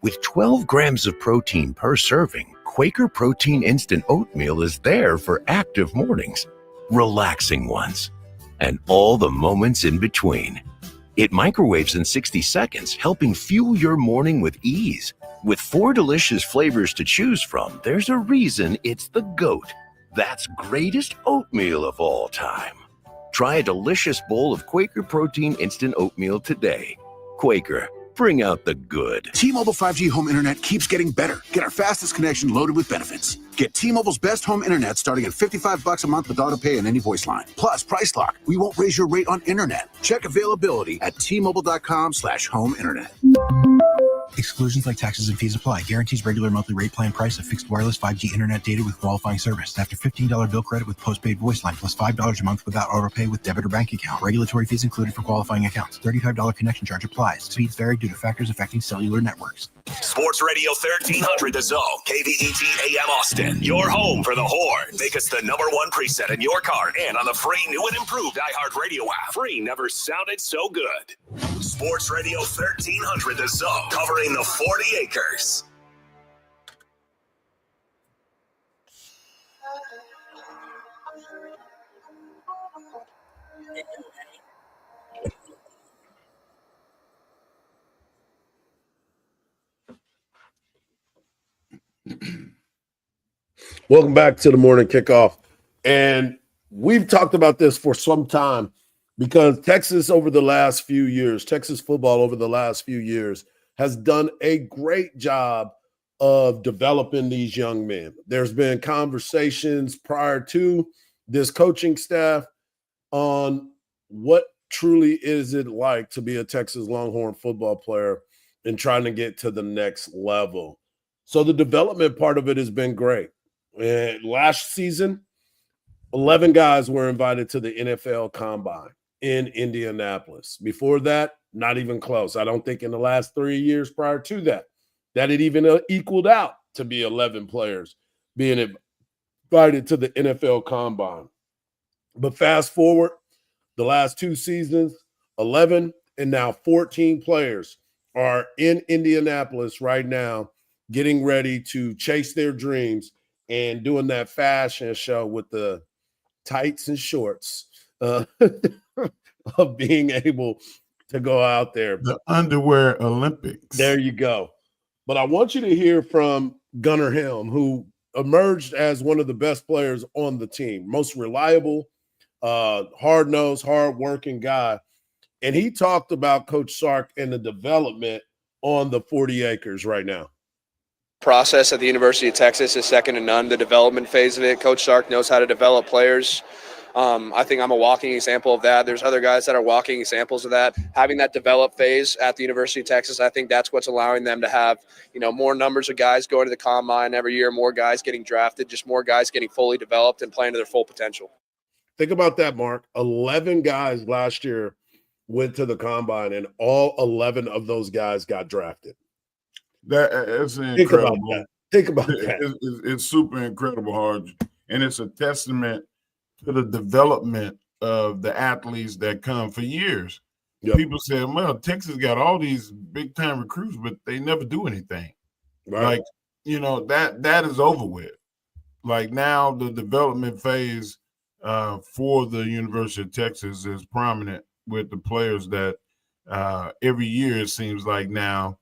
With 12 grams of protein per serving, Quaker Protein Instant Oatmeal is there for active mornings, relaxing ones, and all the moments in between. It microwaves in 60 seconds, helping fuel your morning with ease. With 4 delicious flavors to choose from, there's a reason it's the GOAT. That's greatest oatmeal of all time. Try a delicious bowl of Quaker Protein Instant Oatmeal today. Quaker, bring out the good. T-Mobile 5G home internet keeps getting better. Get our fastest connection loaded with benefits. Get T-Mobile's best home internet starting at $55 a month with auto pay and any voice line. Plus, Price Lock. We won't raise your rate on internet. Check availability at T-Mobile.com/home internet. Exclusions like taxes and fees apply. Guarantees regular monthly rate plan price of fixed wireless 5G internet data with qualifying service. After $15 bill credit with postpaid voice line plus $5 a month without auto pay with debit or bank account. Regulatory fees included for qualifying accounts. $35 connection charge applies. Speeds vary due to factors affecting cellular networks. Sports Radio 1300 The Zone, KVET AM Austin. Your home for the Horns. Make us the #1 preset in your car and on the free new and improved iHeartRadio app. Free never sounded so good. Sports Radio 1300 The Zone, covering the 40 acres. Welcome back to the morning kickoff. And we've talked about this for some time because Texas football over the last few years has done a great job of developing these young men. There's been conversations prior to this coaching staff on what truly is it like to be a Texas Longhorn football player and trying to get to the next level. So the development part of it has been great. And last season, 11 guys were invited to the NFL Combine in Indianapolis. Before that, not even close. I don't think in the last 3 years prior to that it even equaled out to be 11 players being invited to the NFL Combine. But fast forward, the last 2 seasons, 11 and now 14 players are in Indianapolis right now getting ready to chase their dreams and doing that fashion show with the tights and shorts of being able to go out there. The underwear Olympics. There you go. But I want you to hear from Gunnar Helm, who emerged as one of the best players on the team, most reliable, hard-nosed, hard-working guy. And he talked about Coach Sark and the development on the 40 acres right now. Process at the University of Texas is second to none. The development phase of it, Coach Sark knows how to develop players. I think I'm a walking example of that. There's other guys that are walking examples of that. Having that develop phase at the University of Texas, I think that's what's allowing them to have, more numbers of guys going to the combine every year, more guys getting drafted, just more guys getting fully developed and playing to their full potential. Think about that, Mark. 11 guys last year went to the combine, and all 11 of those guys got drafted. That's incredible. Think about that. It's super incredible, Harge. And it's a testament to the development of the athletes that come for years. Yep. People say, well, Texas got all these big-time recruits, but they never do anything. Right. Like, that is over with. Like now the development phase for the University of Texas is prominent with the players that every year it seems like now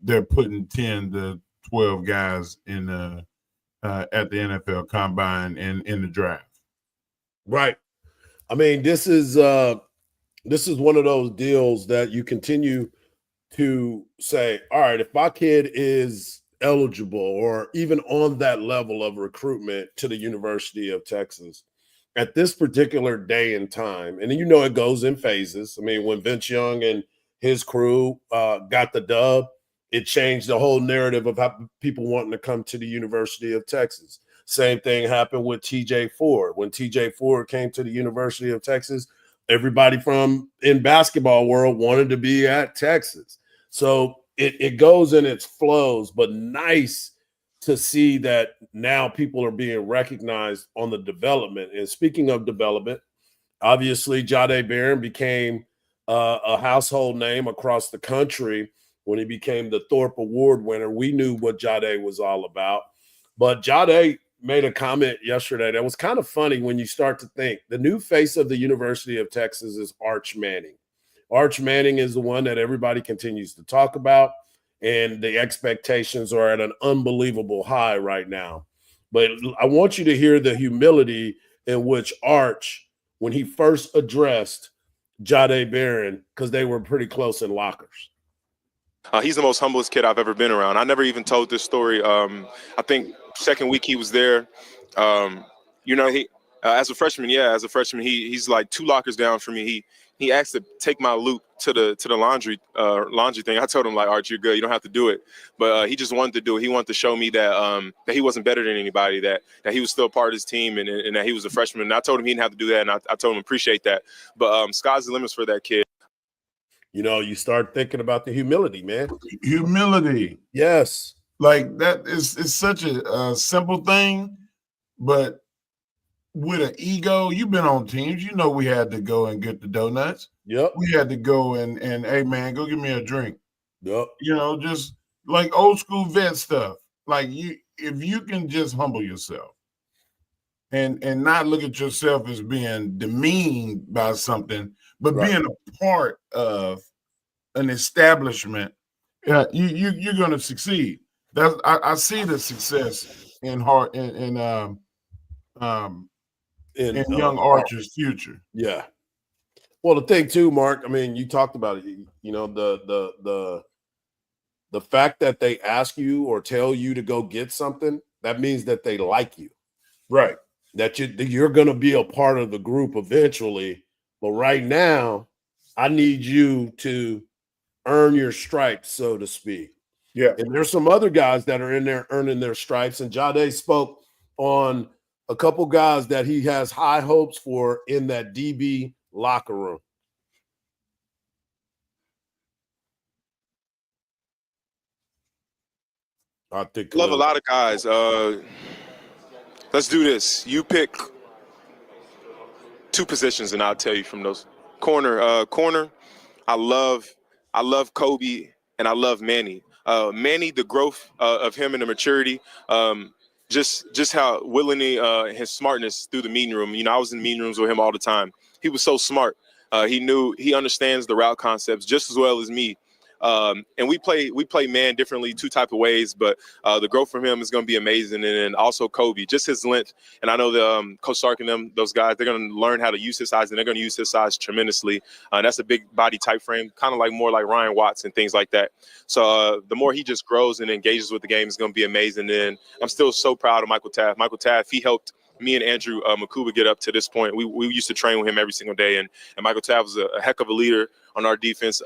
they're putting 10 to 12 guys in at the NFL Combine and in the draft. Right. I mean, this is one of those deals that you continue to say, all right, if my kid is eligible or even on that level of recruitment to the University of Texas at this particular day and time, and it goes in phases. I mean, when Vince Young and his crew got the dub, it changed the whole narrative of how people wanting to come to the University of Texas. Same thing happened with TJ Ford. When TJ Ford came to the University of Texas, everybody from in basketball world wanted to be at Texas. So it goes in its flows, but nice to see that now people are being recognized on the development. And speaking of development, obviously Jahdae Barron became a household name across the country when he became the Thorpe Award winner. We knew what Jahdae was all about. But Jahdae made a comment yesterday that was kind of funny when you start to think. The new face of the University of Texas is Arch Manning. Arch Manning is the one that everybody continues to talk about, and the expectations are at an unbelievable high right now. But I want you to hear the humility in which Arch, when he first addressed Jahdae Barron, because they were pretty close in lockers. He's the most humblest kid I've ever been around. I never even told this story. I think second week he was there. He as a freshman, he's like 2 lockers down from me. He asked to take my loot to the laundry thing. I told him, like, Arch, you're good. You don't have to do it. But he just wanted to do it. He wanted to show me that that he wasn't better than anybody, that he was still part of his team, and that he was a freshman. And I told him he didn't have to do that, and I told him appreciate that. But sky's the limits for that kid. You start thinking about the humility, man. Humility. Yes. Like that is such a simple thing, but with an ego, you've been on teams, we had to go and get the donuts. Yep. We had to go and hey man, go get me a drink. Yep. Just like old school vet stuff. Like if you can just humble yourself and not look at yourself as being demeaned by something, but being a part of an establishment, you're going to succeed. I see the success in young Archer's future. Yeah. Well, the thing too, Mark, I mean, you talked about it, the fact that they ask you or tell you to go get something, that means that they like you. Right. That you're going to be a part of the group eventually. But right now, I need you to earn your stripes, so to speak. Yeah. And there's some other guys that are in there earning their stripes. And Jahdae spoke on a couple guys that he has high hopes for in that DB locker room. I think love a lot of guys. Let's do this. You pick 2 positions, and I'll tell you from those. Corner. I love Kobe, and I love Manny. Manny, the growth of him and the maturity, just how willingly his smartness through the meeting room. I was in meeting rooms with him all the time. He was so smart. He understands the route concepts just as well as me. And we play man differently, two type of ways, but the growth from him is going to be amazing. And then also Kobe, just his length. And I know the Coach Sark and them, those guys, they're going to learn how to use his size, and they're going to use his size tremendously. That's a big body type frame, kind of like more like Ryan Watts and things like that. So the more he just grows and engages with the game is going to be amazing. And I'm still so proud of Michael Taft. Michael Taft, he helped me and Andrew Makuba get up to this point. We used to train with him every single day, and Michael Taft was a heck of a leader on our defense,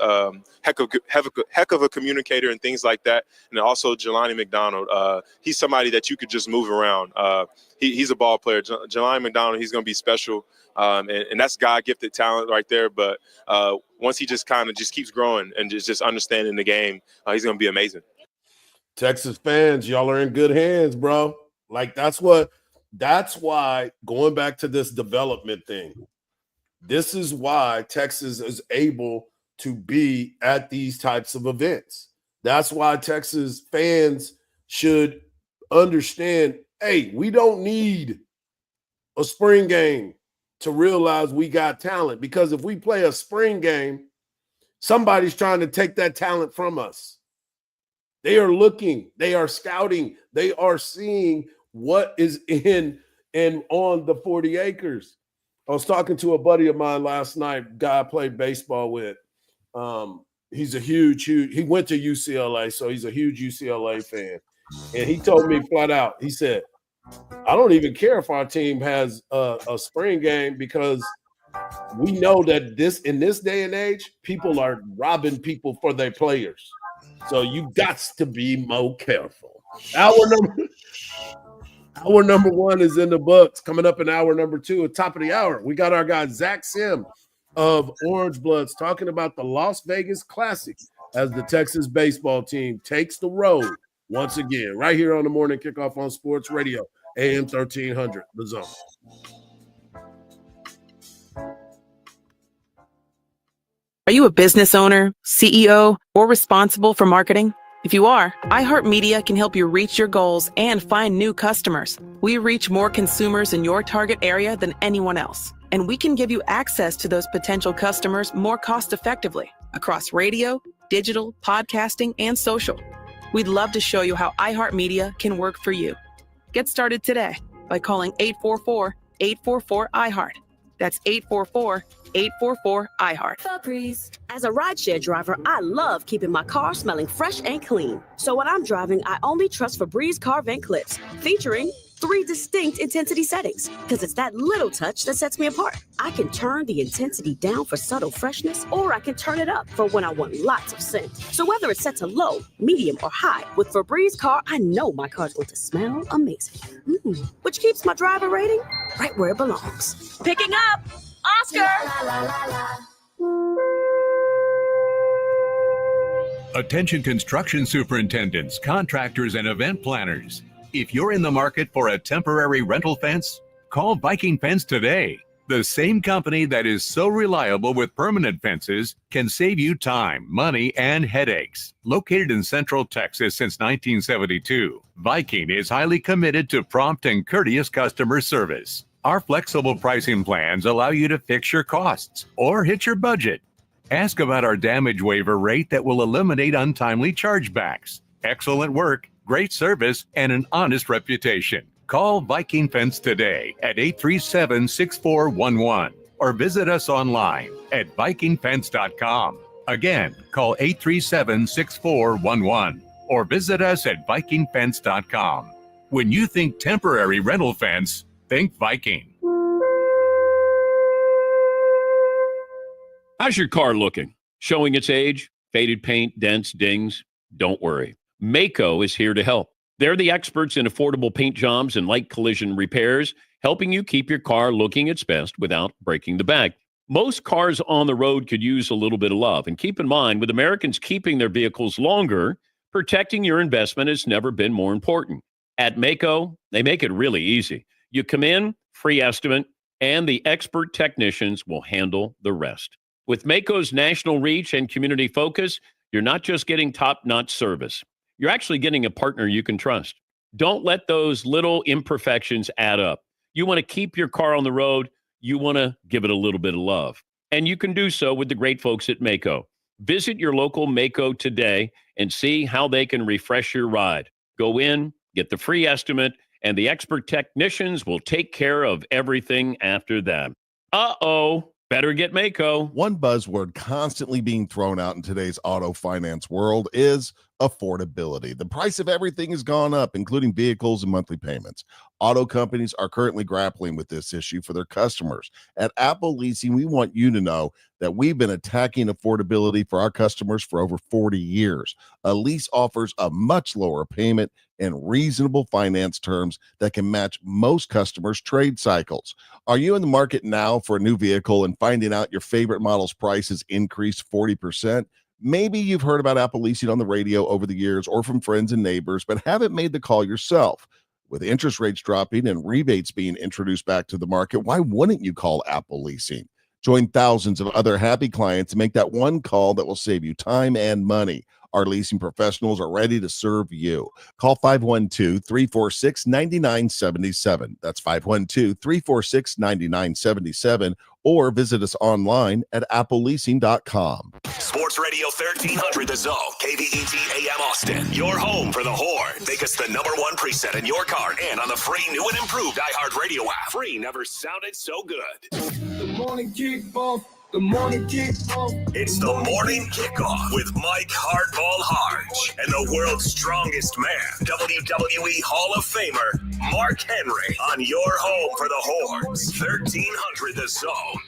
heck of a communicator and things like that. And then also Jelani McDonald, he's somebody that you could just move around. He's a ball player. Jelani McDonald, he's going to be special, and that's God-gifted talent right there. But once he just kind of just keeps growing and just understanding the game, he's going to be amazing. Texas fans, y'all are in good hands, bro. Like that's why going back to this development thing, this is why Texas is able to be at these types of events. That's why Texas fans should understand, hey, we don't need a spring game to realize we got talent, because if we play a spring game, somebody's trying to take that talent from us. They are looking, they are scouting, they are seeing what is in and on the 40 acres. I was talking to a buddy of mine last night, guy I played baseball with. He's a huge, he went to UCLA, so he's a huge UCLA fan. And he told me flat out, he said, I don't even care if our team has a spring game, because we know that in this day and age, people are robbing people for their players. So you got to be more careful. Hour number one is in the books. Coming up in hour number two, at top of the hour, we got our guy Zach Sim of Orange Bloods talking about the Las Vegas Classic as the Texas baseball team takes the road once again, right here on the Morning Kickoff on Sports Radio, AM 1300, The Zone. Are you a business owner, CEO, or responsible for marketing? If you are, iHeartMedia can help you reach your goals and find new customers. We reach more consumers in your target area than anyone else, and we can give you access to those potential customers more cost-effectively across radio, digital, podcasting, and social. We'd love to show you how iHeartMedia can work for you. Get started today by calling 844-844-iHeart. That's 844-844-iHeart. Febreze. As a rideshare driver, I love keeping my car smelling fresh and clean. So when I'm driving, I only trust Febreze car vent clips, featuring 3 distinct intensity settings, because it's that little touch that sets me apart. I can turn the intensity down for subtle freshness, or I can turn it up for when I want lots of scent. So whether it's set to low, medium, or high, with Febreze car, I know my car's going to smell amazing. Which keeps my driver rating right where it belongs. Picking up! Oscar! Attention construction superintendents, contractors, and event planners. If you're in the market for a temporary rental fence, call Viking Fence today. The same company that is so reliable with permanent fences can save you time, money, and headaches. Located in Central Texas since 1972, Viking is highly committed to prompt and courteous customer service. Our flexible pricing plans allow you to fix your costs or hit your budget. Ask about our damage waiver rate that will eliminate untimely chargebacks. Excellent work, great service, and an honest reputation. Call Viking Fence today at 837-6411 or visit us online at vikingfence.com. Again, call 837-6411 or visit us at vikingfence.com. When you think temporary rental fence, think Viking. How's your car looking? Showing its age? Faded paint, dents, dings? Don't worry. Maaco is here to help. They're the experts in affordable paint jobs and light collision repairs, helping you keep your car looking its best without breaking the bank. Most cars on the road could use a little bit of love. And keep in mind, with Americans keeping their vehicles longer, protecting your investment has never been more important. At Maaco, they make it really easy. You come in, free estimate, and the expert technicians will handle the rest. With Maaco's national reach and community focus, you're not just getting top-notch service. You're actually getting a partner you can trust. Don't let those little imperfections add up. You want to keep your car on the road. You want to give it a little bit of love. And you can do so with the great folks at Maaco. Visit your local Mako today and see how they can refresh your ride. Go in, get the free estimate, and the expert technicians will take care of everything after that. Uh-oh, better get Mako. One buzzword constantly being thrown out in today's auto finance world is affordability. The price of everything has gone up, including vehicles and monthly payments. Auto companies are currently grappling with this issue for their customers. At Apple Leasing, we want you to know that we've been attacking affordability for our customers for over 40 years. A lease offers a much lower payment and reasonable finance terms that can match most customers' trade cycles. Are you in the market now for a new vehicle and finding out your favorite model's price has increased 40%? Maybe you've heard about Apple Leasing on the radio over the years or from friends and neighbors, but haven't made the call yourself. With interest rates dropping and rebates being introduced back to the market, why wouldn't you call Apple Leasing? Join thousands of other happy clients and make that one call that will save you time and money. Our leasing professionals are ready to serve you. Call 512-346-9977. That's 512-346-9977, or visit us online at appleleasing.com. Sports Radio 1300 The Zone, KVET AM Austin. Your home for the Horn. Make us the #1 preset in your car and on the free new and improved iHeartRadio app. Free never sounded so good. The morning kickoff. The morning kickoff. It's the morning kickoff with Mike Hardball Harge and the world's strongest man, WWE Hall of Famer, Mark Henry, on your home for the Horns. 1300 The Zone.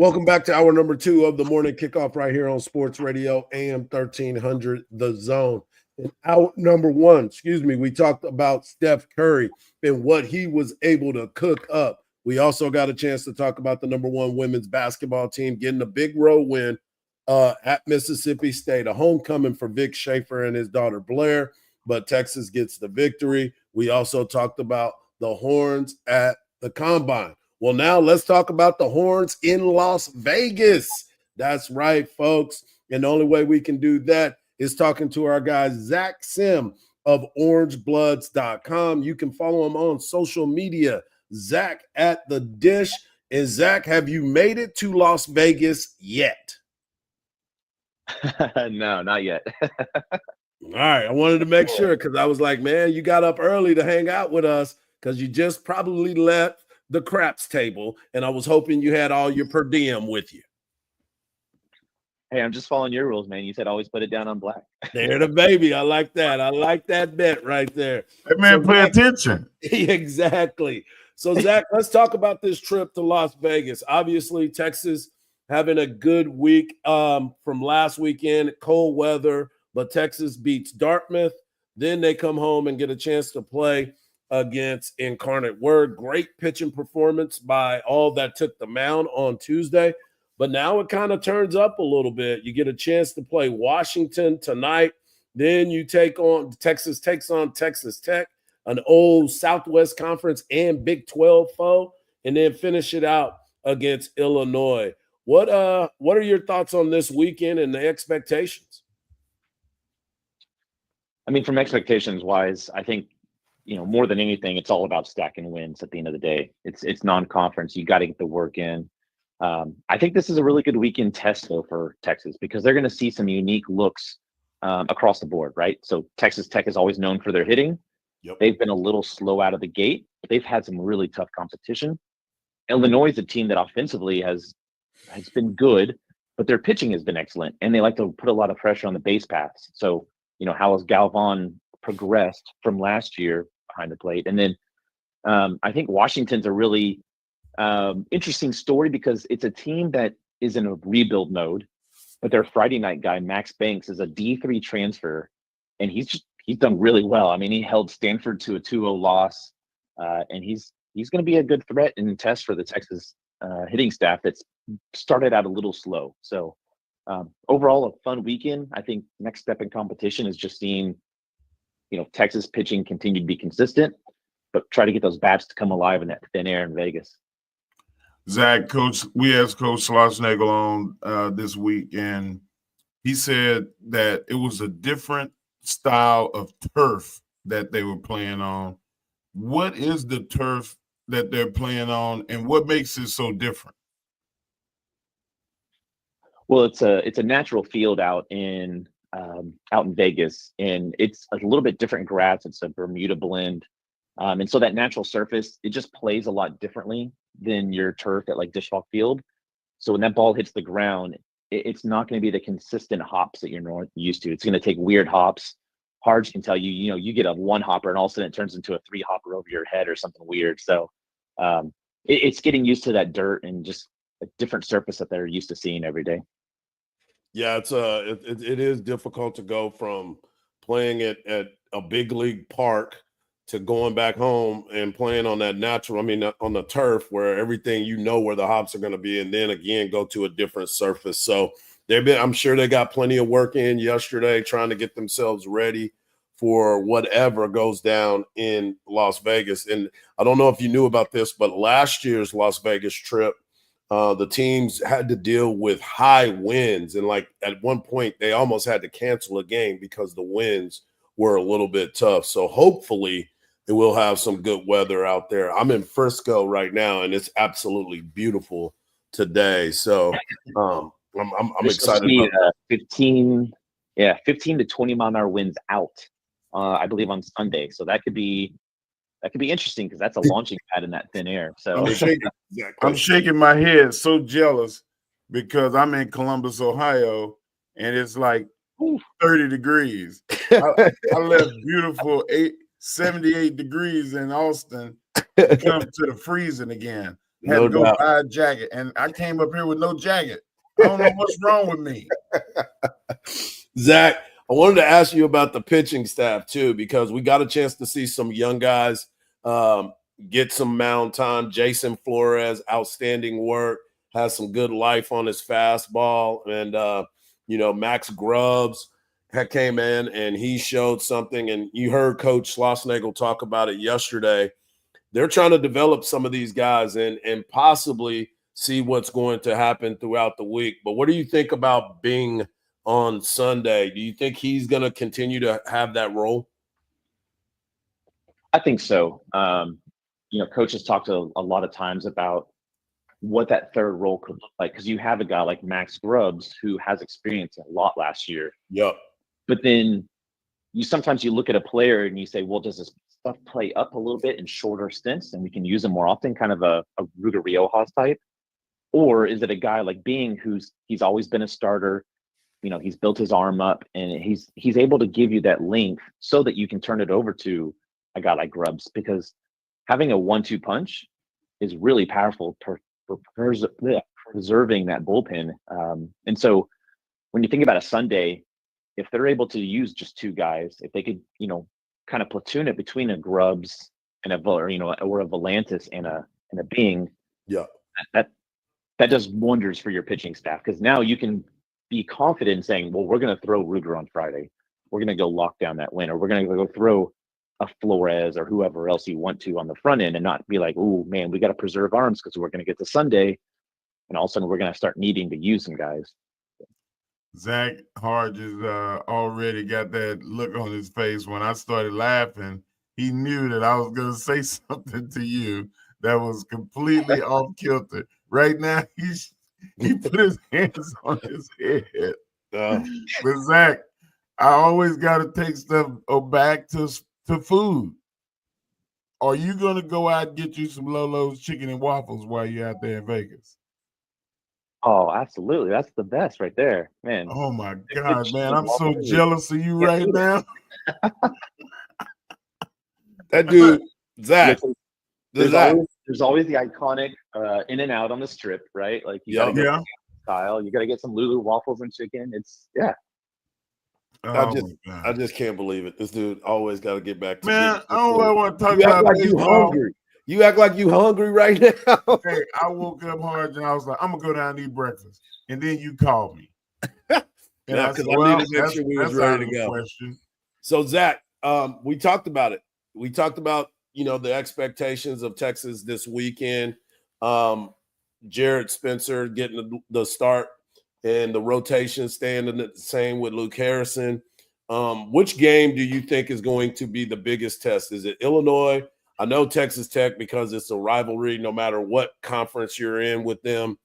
Welcome back to hour number 2 of the morning kickoff right here on Sports Radio AM 1300 The Zone. In hour number 1, we talked about Steph Curry and what he was able to cook up. We also got a chance to talk about the #1 women's basketball team getting a big road win at Mississippi State, a homecoming for Vic Schaefer and his daughter Blair, but Texas gets the victory. We also talked about the Horns at the Combine. Well, now let's talk about the Horns in Las Vegas. That's right, folks. And the only way we can do that is talking to our guy, Zach Sim of orangebloods.com. You can follow him on social media, Zach at the Dish. And Zach, have you made it to Las Vegas yet? No, not yet. All right. I wanted to make sure because I was like, man, you got up early to hang out with us because you just probably left the craps table. And I was hoping you had all your per diem with you. Hey, I'm just following your rules, man. You said always put it down on black. There the baby. I like that. I like that bet right there. Hey, man, pay attention. Exactly. So, Zach, let's talk about this trip to Las Vegas. Obviously, Texas having a good week from last weekend, cold weather, but Texas beats Dartmouth. Then they come home and get a chance to play against Incarnate Word. Great pitching performance by all that took the mound on Tuesday. But now it kind of turns up a little bit. You get a chance to play Washington tonight. Then you takes on Texas Tech, an old Southwest Conference and Big 12 foe, and then finish it out against Illinois. What are your thoughts on this weekend and the expectations? I mean, from expectations wise, I think, more than anything, it's all about stacking wins at the end of the day. It's non-conference. You got to get the work in. I think this is a really good weekend test, though, for Texas because they're going to see some unique looks across the board, right? So Texas Tech is always known for their hitting. Yep. They've been a little slow out of the gate, but they've had some really tough competition. Illinois is a team that offensively has been good, but their pitching has been excellent, and they like to put a lot of pressure on the base paths. So, how has Galvan progressed from last year behind the plate? And then I think Washington's a really interesting story because it's a team that is in a rebuild mode, but their Friday night guy, Max Banks, is a D3 transfer, and he's done really well. I mean, he held Stanford to a 2-0 loss, and he's going to be a good threat and test for the Texas hitting staff that's started out a little slow. So overall, a fun weekend. I think next step in competition is just seeing, Texas pitching continue to be consistent, but try to get those bats to come alive in that thin air in Vegas. Zach, we asked Coach Schlossnagle on this week, and he said that it was a different style of turf that they were playing on. What is the turf that they're playing on, and what makes it so different? Well, it's a natural field out in Vegas, and it's a little bit different grass. It's a Bermuda blend, and so that natural surface, it just plays a lot differently than your turf at like Dish Walk Field. So when that ball hits the ground, it's not going to be the consistent hops that you're used to. It's going to take weird hops. Harge can tell you, you get a one hopper and all of a sudden it turns into a three hopper over your head or something weird. So it's getting used to that dirt and just a different surface that they're used to seeing every day. Yeah, it is difficult to go from playing at a big league park to going back home and playing on that natural, on the turf where everything where the hops are going to be, and then again go to a different surface. So I'm sure they got plenty of work in yesterday trying to get themselves ready for whatever goes down in Las Vegas. And I don't know if you knew about this, but last year's Las Vegas trip, the teams had to deal with high winds. And like at one point, they almost had to cancel a game because the winds were a little bit tough. So hopefully it will have some good weather out there. I'm in Frisco right now, and it's absolutely beautiful today. So I'm excited about 15 to 20 mile an hour winds out, I believe on Sunday. So that could be interesting because that's a launching pad in that thin air. So I'm shaking my head, so jealous because I'm in Columbus, Ohio, and it's like 30 degrees. I left beautiful 78 degrees in Austin to come to the freezing again. Had to go buy a jacket, and I came up here with no jacket. I don't know what's wrong with me. Zach, I wanted to ask you about the pitching staff too, because we got a chance to see some young guys get some mound time. Jason Flores, outstanding work, has some good life on his fastball. And, Max Grubbs came in and he showed something. And you heard Coach Schlossnagle talk about it yesterday. They're trying to develop some of these guys and possibly see what's going to happen throughout the week. But what do you think about Bing on Sunday? Do you think he's going to continue to have that role? I think so. Coach has talked a lot of times about what that third role could look like, because you have a guy like Max Grubbs who has experience a lot last year. Yep. But then sometimes you look at a player and you say, well, does this stuff play up a little bit in shorter stints and we can use him more often, kind of a Ruger Riojas type? Or is it a guy like Bing he's always been a starter? He's built his arm up and he's able to give you that length so that you can turn it over to a guy like Grubbs, because having a 1-2 punch is really powerful for preserving that bullpen. And so when you think about a Sunday, if they're able to use just two guys, if they could, kind of platoon it between a Grubbs and a Volantis and a Bing, yeah, that does wonders for your pitching staff, because now you can be confident in saying, well, we're going to throw Ruger on Friday. We're going to go lock down that win, or we're going to go throw a Flores or whoever else you want to on the front end, and not be like, oh man, we got to preserve arms because we're going to get to Sunday and all of a sudden we're going to start needing to use some guys. Zach Harge has already got that look on his face. When I started laughing, he knew that I was going to say something to you that was completely off kilter. Right now, he put his hands on his head. But Zach, I always got to take stuff back to food. Are you going to go out and get you some Lolo's chicken and waffles while you're out there in Vegas? Oh, absolutely. That's the best right there, man. Oh my God, man. I'm so jealous of you right now. That dude, Zach. There's always the iconic In and Out on the Strip, right? Like you gotta get style. You gotta get some Lulu waffles and chicken. It's I just can't believe it. This dude always got to get back to man. I don't want to talk you about act like you hungry. You act like you hungry right now. Hey, I woke up hard and I was like, I'm gonna go down and eat breakfast, and then you called me. Yeah, because I needed to make sure we was ready to go. Question. So Zach, we talked about it. We talked about the expectations of Texas this weekend. Jared Spencer getting the start and the rotation staying the same with Luke Harrison. Which game do you think is going to be the biggest test? Is it Illinois? I know Texas Tech, because it's a rivalry no matter what conference you're in with them.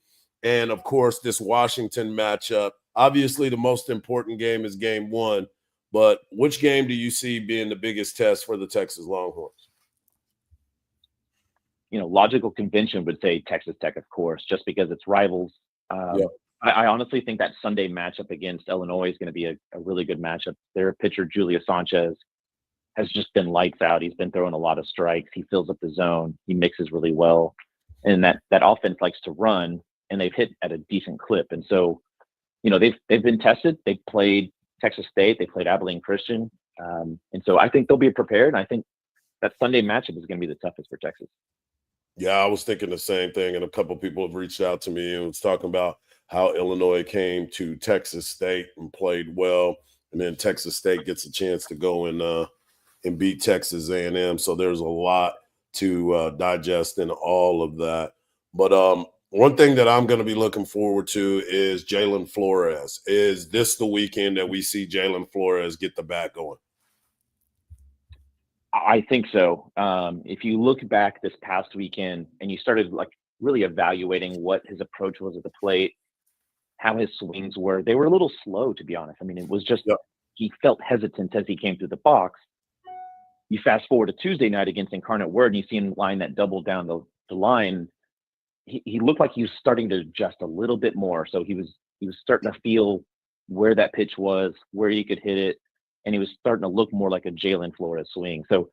And, of course, this Washington matchup. Obviously, the most important game is game one. But which game do you see being the biggest test for the Texas Longhorns? Logical convention would say Texas Tech, of course, just because it's rivals. I honestly think that Sunday matchup against Illinois is going to be a really good matchup. Their pitcher, Julius Sanchez, has just been lights out. He's been throwing a lot of strikes. He fills up the zone. He mixes really well. And that offense likes to run, and they've hit at a decent clip. And so, they've been tested. They've played Texas State. They played Abilene Christian. And so I think they'll be prepared. And I think that Sunday matchup is going to be the toughest for Texas. Yeah, I was thinking the same thing. And a couple of people have reached out to me and was talking about how Illinois came to Texas State and played well. And then Texas State gets a chance to go and beat Texas A&M. So there's a lot to digest in all of that. But one thing that I'm going to be looking forward to is Jalen Flores. Is this the weekend that we see Jalen Flores get the bat going? I think so. If you look back this past weekend and you started really evaluating what his approach was at the plate, how his swings were, they were a little slow, to be honest. I mean, it was just he felt hesitant as he came through the box. You fast forward to Tuesday night against Incarnate Word, and you see him line that double down the line. He looked like he was starting to adjust a little bit more. So he was starting to feel where that pitch was, where he could hit it, and he was starting to look more like a Jalen Flores swing. So,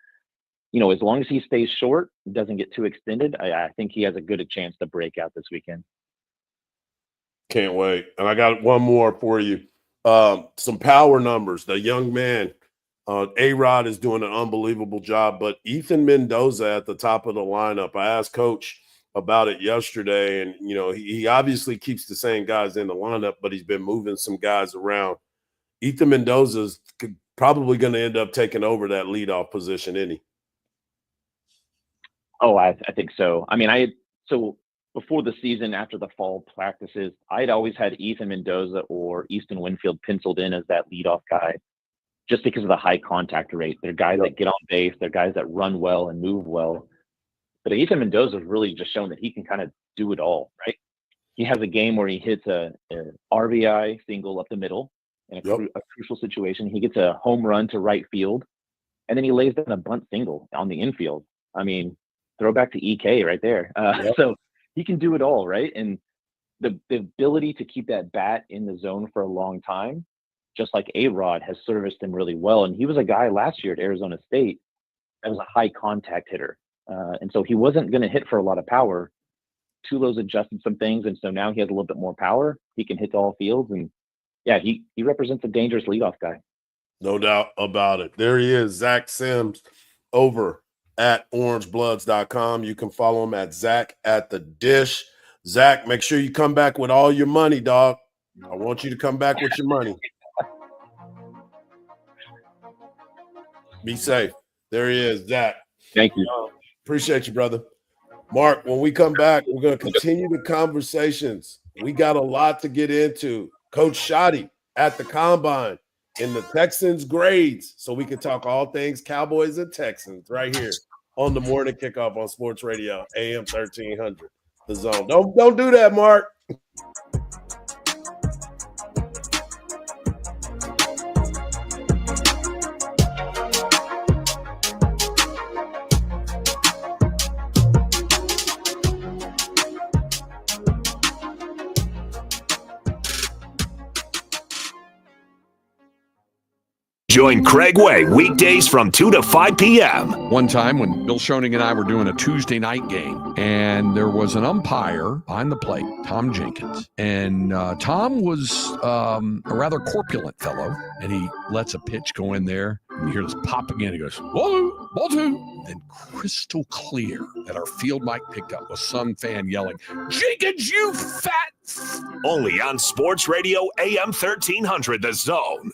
as long as he stays short, doesn't get too extended, I think he has a good chance to break out this weekend. Can't wait. And I got one more for you. Some power numbers. The young man, A-Rod, is doing an unbelievable job, but Ethan Mendoza at the top of the lineup. I asked Coach about it yesterday, and, he obviously keeps the same guys in the lineup, but he's been moving some guys around. Ethan Mendoza's probably going to end up taking over that leadoff position, isn't he? Oh, I think so. I mean, so before the season, after the fall practices, I'd always had Ethan Mendoza or Easton Winfield penciled in as that leadoff guy, just because of the high contact rate. They're guys that get on base. They're guys that run well and move well. But Ethan Mendoza has really just shown that he can kind of do it all, right? He has a game where he hits a RBI single up the middle in a crucial situation. He gets a home run to right field, and then he lays down a bunt single on the infield. I mean, throwback to EK right there. So he can do it all, right? And the ability to keep that bat in the zone for a long time, just like A-Rod, has serviced him really well. And he was a guy last year at Arizona State that was a high contact hitter. And so he wasn't going to hit for a lot of power. Tulo's adjusted some things, and so now he has a little bit more power. He can hit to all fields, and he represents a dangerous leadoff guy. No doubt about it. There he is, Zach Sims, over at orangebloods.com. You can follow him at Zach at the Dish. Zach, make sure you come back with all your money, dog. I want you to come back with your money. Be safe. There he is, Zach. Thank you. Appreciate you, brother. Mark, when we come back, we're going to continue the conversations. We got a lot to get into. Coach Shoddy at the Combine in the Texans grades, so we can talk all things Cowboys and Texans right here on the morning kickoff on Sports Radio, AM 1300, The Zone. Don't do that, Mark. Join Craig Way weekdays from 2 to 5 p.m. One time when Bill Schoening and I were doing a Tuesday night game, and there was an umpire behind the plate, Tom Jenkins. And Tom was a rather corpulent fellow, and he lets a pitch go in there. And you hear this pop again. He goes, ball two. Then crystal clear that our field mic picked up was some fan yelling, Jenkins, you fat. Only on Sports Radio, AM 1300, The Zone.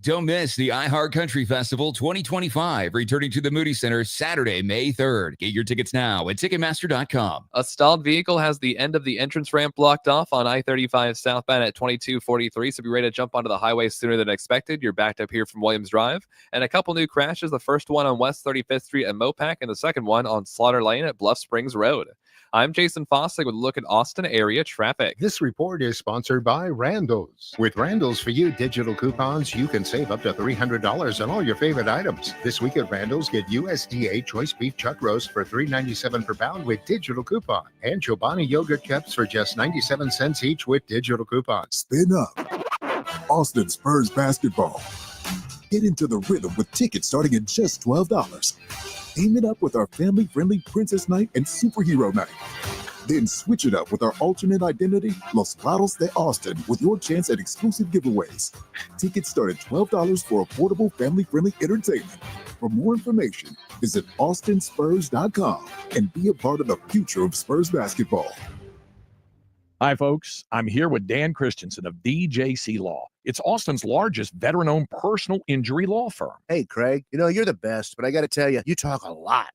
Don't miss the iHeart Country Festival 2025, returning to the Moody Center Saturday, May 3rd. Get your tickets now at Ticketmaster.com. A stalled vehicle has the end of the entrance ramp blocked off on I-35 southbound at 2243, so be ready to jump onto the highway sooner than expected. You're backed up here from Williams Drive. And a couple new crashes, the first one on West 35th Street at Mopac, and the second one on Slaughter Lane at Bluff Springs Road. I'm Jason Fossick with a look at Austin area traffic. This report is sponsored by Randall's. With Randall's For You digital coupons, you can save up to $300 on all your favorite items. This week at Randall's, get USDA choice beef chuck roast for $3.97 per pound with digital coupon, and Chobani yogurt cups for just 97 cents each with digital coupons. Spin up Austin Spurs basketball. Get into the rhythm with tickets starting at just $12. Aim it up with our family-friendly Princess Night and Superhero Night. Then switch it up with our alternate identity, Los Lados de Austin, with your chance at exclusive giveaways. Tickets start at $12 for affordable, family-friendly entertainment. For more information, visit austinspurs.com and be a part of the future of Spurs basketball. Hi, folks. I'm here with Dan Christensen of DJC Law. It's Austin's largest veteran-owned personal injury law firm. Hey, Craig, you know, you're the best, but I got to tell you, you talk a lot.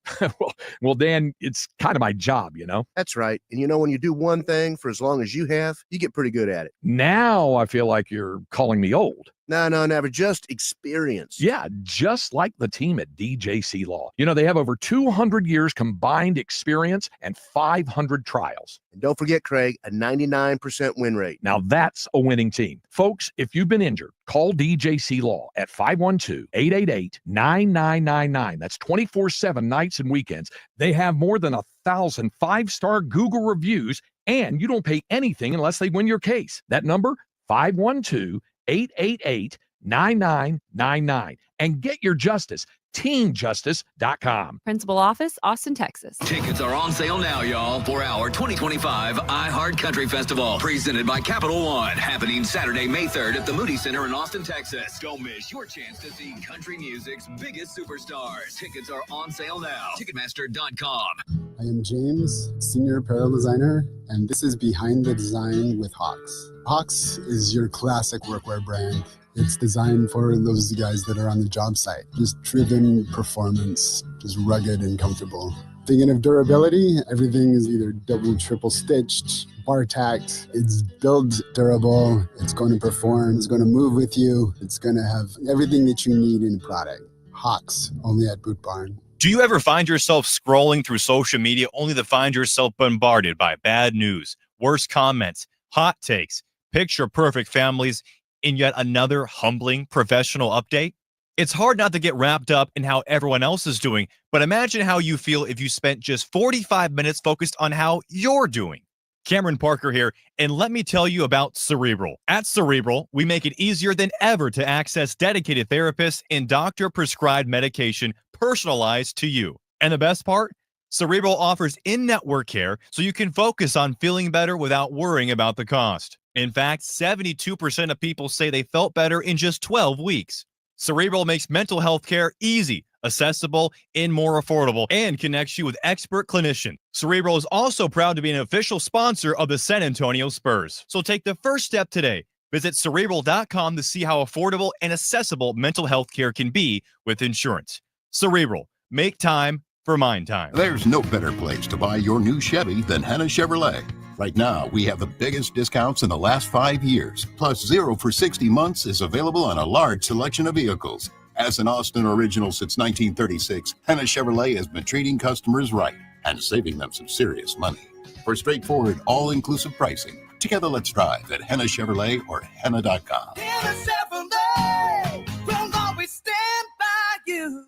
well, Dan, it's kind of my job, you know? That's right. And you know, when you do one thing for as long as you have, you get pretty good at it. Now I feel like you're calling me old. No, never. Just experience. Yeah, just like the team at DJC Law. You know, they have over 200 years combined experience and 500 trials. And don't forget, Craig, a 99% win rate. Now that's a winning team. Folks, if you've been injured, call DJC Law at 512-888-9999. That's 24/7 nights and weekends. They have more than 1,000 five-star Google reviews, and you don't pay anything unless they win your case. That number, 512-888-9999. And get your justice. TeamJustice.com. Principal office, Austin, Texas. Tickets are on sale now, y'all, for our 2025 iHeart Country Festival, presented by Capital One, happening Saturday, May 3rd at the Moody Center in Austin, Texas. Don't miss your chance to see country music's biggest superstars. Tickets are on sale now. Ticketmaster.com. I am James, Senior Apparel Designer, and this is Behind the Design with Hawks. Hawks is your classic workwear brand. It's designed for those guys that are on the job site. Just driven performance, just rugged and comfortable. Thinking of durability, everything is either double, triple stitched, bar tacked. It's built durable. It's going to perform. It's going to move with you. It's going to have everything that you need in a product. Hawks, only at Boot Barn. Do you ever find yourself scrolling through social media only to find yourself bombarded by bad news, worse comments, hot takes, picture-perfect families, in yet another humbling professional update? It's hard not to get wrapped up in how everyone else is doing, but imagine how you feel if you spent just 45 minutes focused on how you're doing. Cameron Parker here, and let me tell you about Cerebral. At Cerebral, we make it easier than ever to access dedicated therapists and doctor-prescribed medication personalized to you. And the best part? Cerebral offers in-network care so you can focus on feeling better without worrying about the cost. In fact, 72% of people say they felt better in just 12 weeks. Cerebral makes mental health care easy, accessible, and more affordable, and connects you with expert clinicians. Cerebral is also proud to be an official sponsor of the San Antonio Spurs. So take the first step today. Visit Cerebral.com to see how affordable and accessible mental health care can be with insurance. Cerebral. Make time for mind time. There's no better place to buy your new Chevy than Henna Chevrolet. Right now, we have the biggest discounts in the last 5 years. Plus, 0 for 60 months is available on a large selection of vehicles. As an Austin original since 1936, Henna Chevrolet has been treating customers right and saving them some serious money. For straightforward, all-inclusive pricing, together let's drive at Henna Chevrolet or Henna.com. Henna Chevrolet, we'll always stand by you.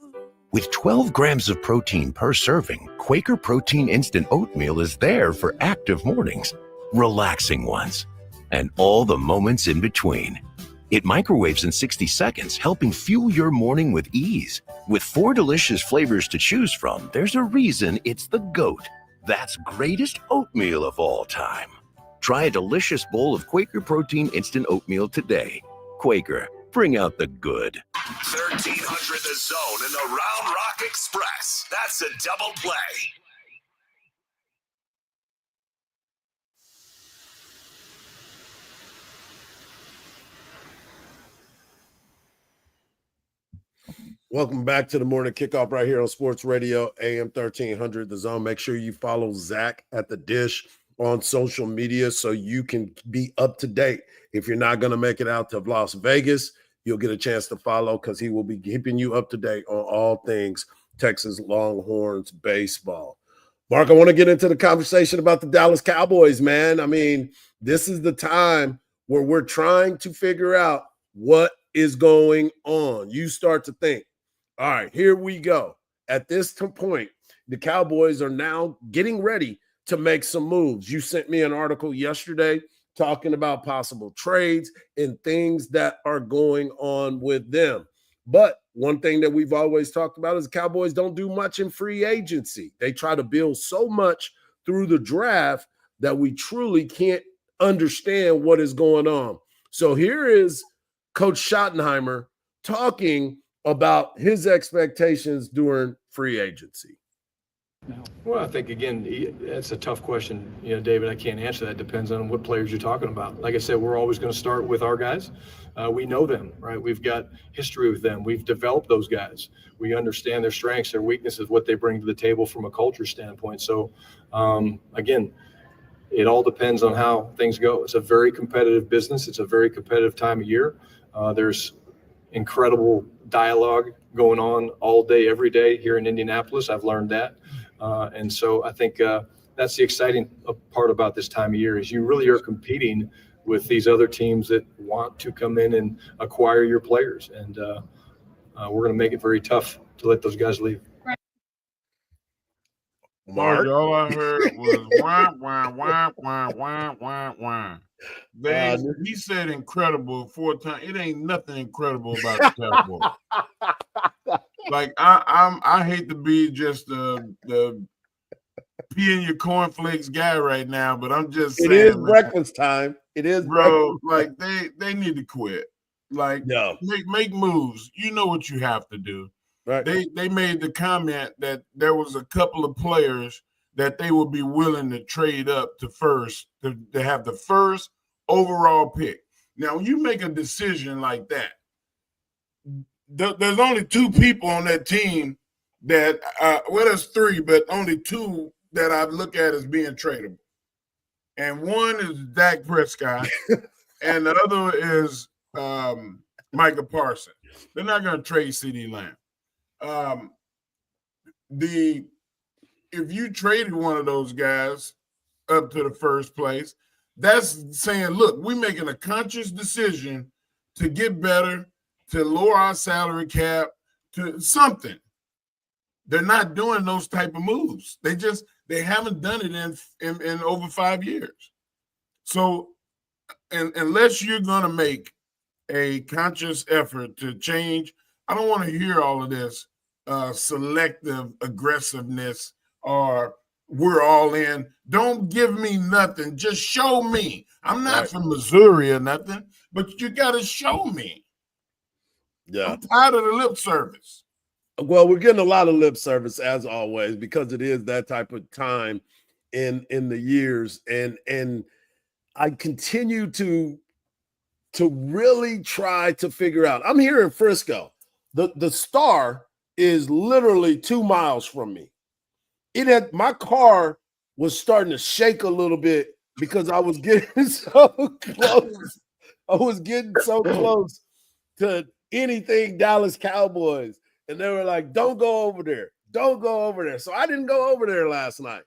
With 12 grams of protein per serving, Quaker Protein Instant Oatmeal is there for active mornings, relaxing ones, and all the moments in between. It microwaves in 60 seconds, helping fuel your morning with ease. With 4 delicious flavors to choose from, there's a reason it's the GOAT. That's greatest oatmeal of all time. Try a delicious bowl of Quaker Protein Instant Oatmeal today. Quaker, bring out the good. 1300 The Zone and the Round Rock Express. That's a double play. Welcome back to the morning kickoff right here on Sports Radio, AM 1300 The Zone. Make sure you follow Zach at The Dish on social media so you can be up to date. If you're not going to make it out to Las Vegas, you'll get a chance to follow because he will be keeping you up to date on all things Texas Longhorns baseball. Mark, I want to get into the conversation about the Dallas Cowboys, man. I mean, this is the time where we're trying to figure out what is going on. You start to think, all right, here we go. At this point, the Cowboys are now getting ready to make some moves. You sent me an article yesterday talking about possible trades and things that are going on with them. But one thing that we've always talked about is the Cowboys don't do much in free agency. They try to build so much through the draft that we truly can't understand what is going on. So here is Coach Schottenheimer talking about his expectations during free agency. Well, I think, again, that's a tough question. David, I can't answer that. Depends on what players you're talking about. Like I said, we're always going to start with our guys. We know them, right? We've got history with them. We've developed those guys. We understand their strengths, their weaknesses, what they bring to the table from a culture standpoint. So, again, it all depends on how things go. It's a very competitive business. It's a very competitive time of year. There's incredible dialogue going on all day, every day here in Indianapolis. I've learned that. And so I think that's the exciting part about this time of year is you really are competing with these other teams that want to come in and acquire your players. And we're going to make it very tough to let those guys leave. Mark, all I heard was wah, wah, wah, wah, wah, wah, wah. He said incredible 4 times. It ain't nothing incredible about the Cowboys. Like I hate to be just the pee in your cornflakes guy right now, but I'm just saying it is breakfast time. It is, bro. Like they need to quit. Like make moves. You know what you have to do. Right. They made the comment that there was a couple of players that they would be willing to trade up to first to have the first overall pick. Now, when you make a decision like that, there's only 2 people on that team that well, there's 3, but only 2 that I look at as being tradable. And one is Dak Prescott, and the other is Micah Parsons. They're not going to trade CeeDee Lamb. If you traded one of those guys up to the first place, that's saying, look, we're making a conscious decision to get better, to lower our salary cap, to something. They're not doing those type of moves. They haven't done it in over 5 years. So, unless you're going to make a conscious effort to change, I don't want to hear all of this selective aggressiveness or we're all in. Don't give me nothing. Just show me. I'm not from Missouri or nothing, but you got to show me. Yeah. I'm tired of the lip service. Well, we're getting a lot of lip service as always because it is that type of time in the years, and I continue to really try to figure out. I'm here in Frisco. The Star is literally 2 miles from me. My car was starting to shake a little bit because I was getting so close. I was getting so close to anything Dallas Cowboys. And they were like, don't go over there. Don't go over there. So I didn't go over there last night.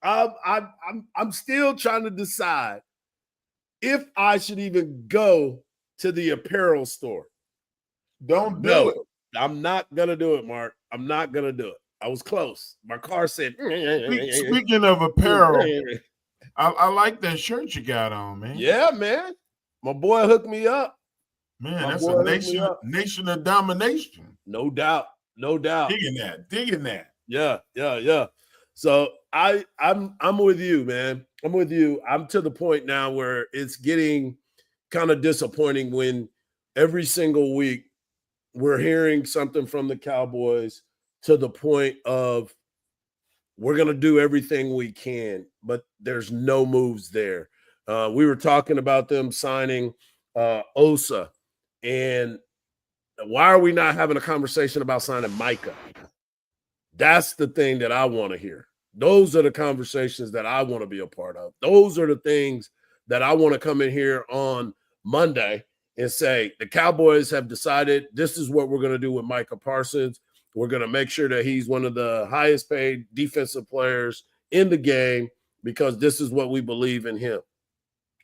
I'm still trying to decide if I should even go to the apparel store. Don't do it. I'm not going to do it, Mark. I'm not going to do it. I was close. My car said. Speaking of apparel, I like that shirt you got on, man. Yeah, man. My boy hooked me up. Man, that's a nation of domination. No doubt. No doubt. Digging that. Yeah. So I'm with you, man. I'm with you. I'm to the point now where it's getting kind of disappointing when every single week we're hearing something from the Cowboys to the point of we're going to do everything we can, but there's no moves there. We were talking about them signing Osa, and why are we not having a conversation about signing Micah? That's the thing that I want to hear. Those are the conversations that I want to be a part of. Those are the things that I want to come in here on Monday and say, the Cowboys have decided this is what we're going to do with Micah Parsons. We're going to make sure that he's one of the highest paid defensive players in the game because this is what we believe in him.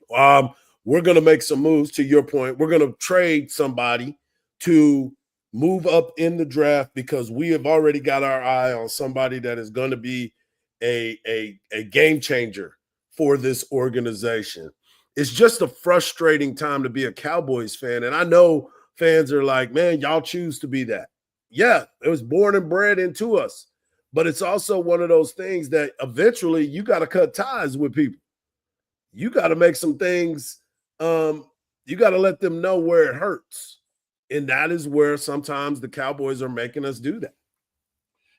We're going to make some moves. To your point, we're going to trade somebody to move up in the draft because we have already got our eye on somebody that is going to be a game changer for this organization. It's just a frustrating time to be a Cowboys fan. And I know fans are like, man, y'all choose to be that. Yeah, it was born and bred into us. But it's also one of those things that eventually you got to cut ties with people. You got to make some things, you got to let them know where it hurts. And that is where sometimes the Cowboys are making us do that.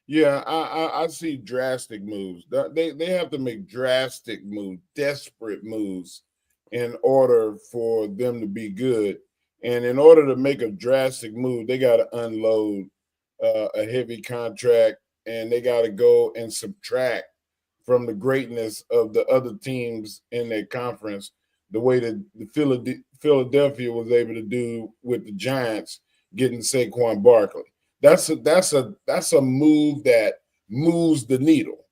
Yeah, I see drastic moves. They have to make drastic moves, desperate moves in order for them to be good. And in order to make a drastic move, they got to unload a heavy contract, and they got to go and subtract from the greatness of the other teams in their conference, the way that the Philadelphia was able to do with the Giants getting Saquon Barkley. That's a move that moves the needle.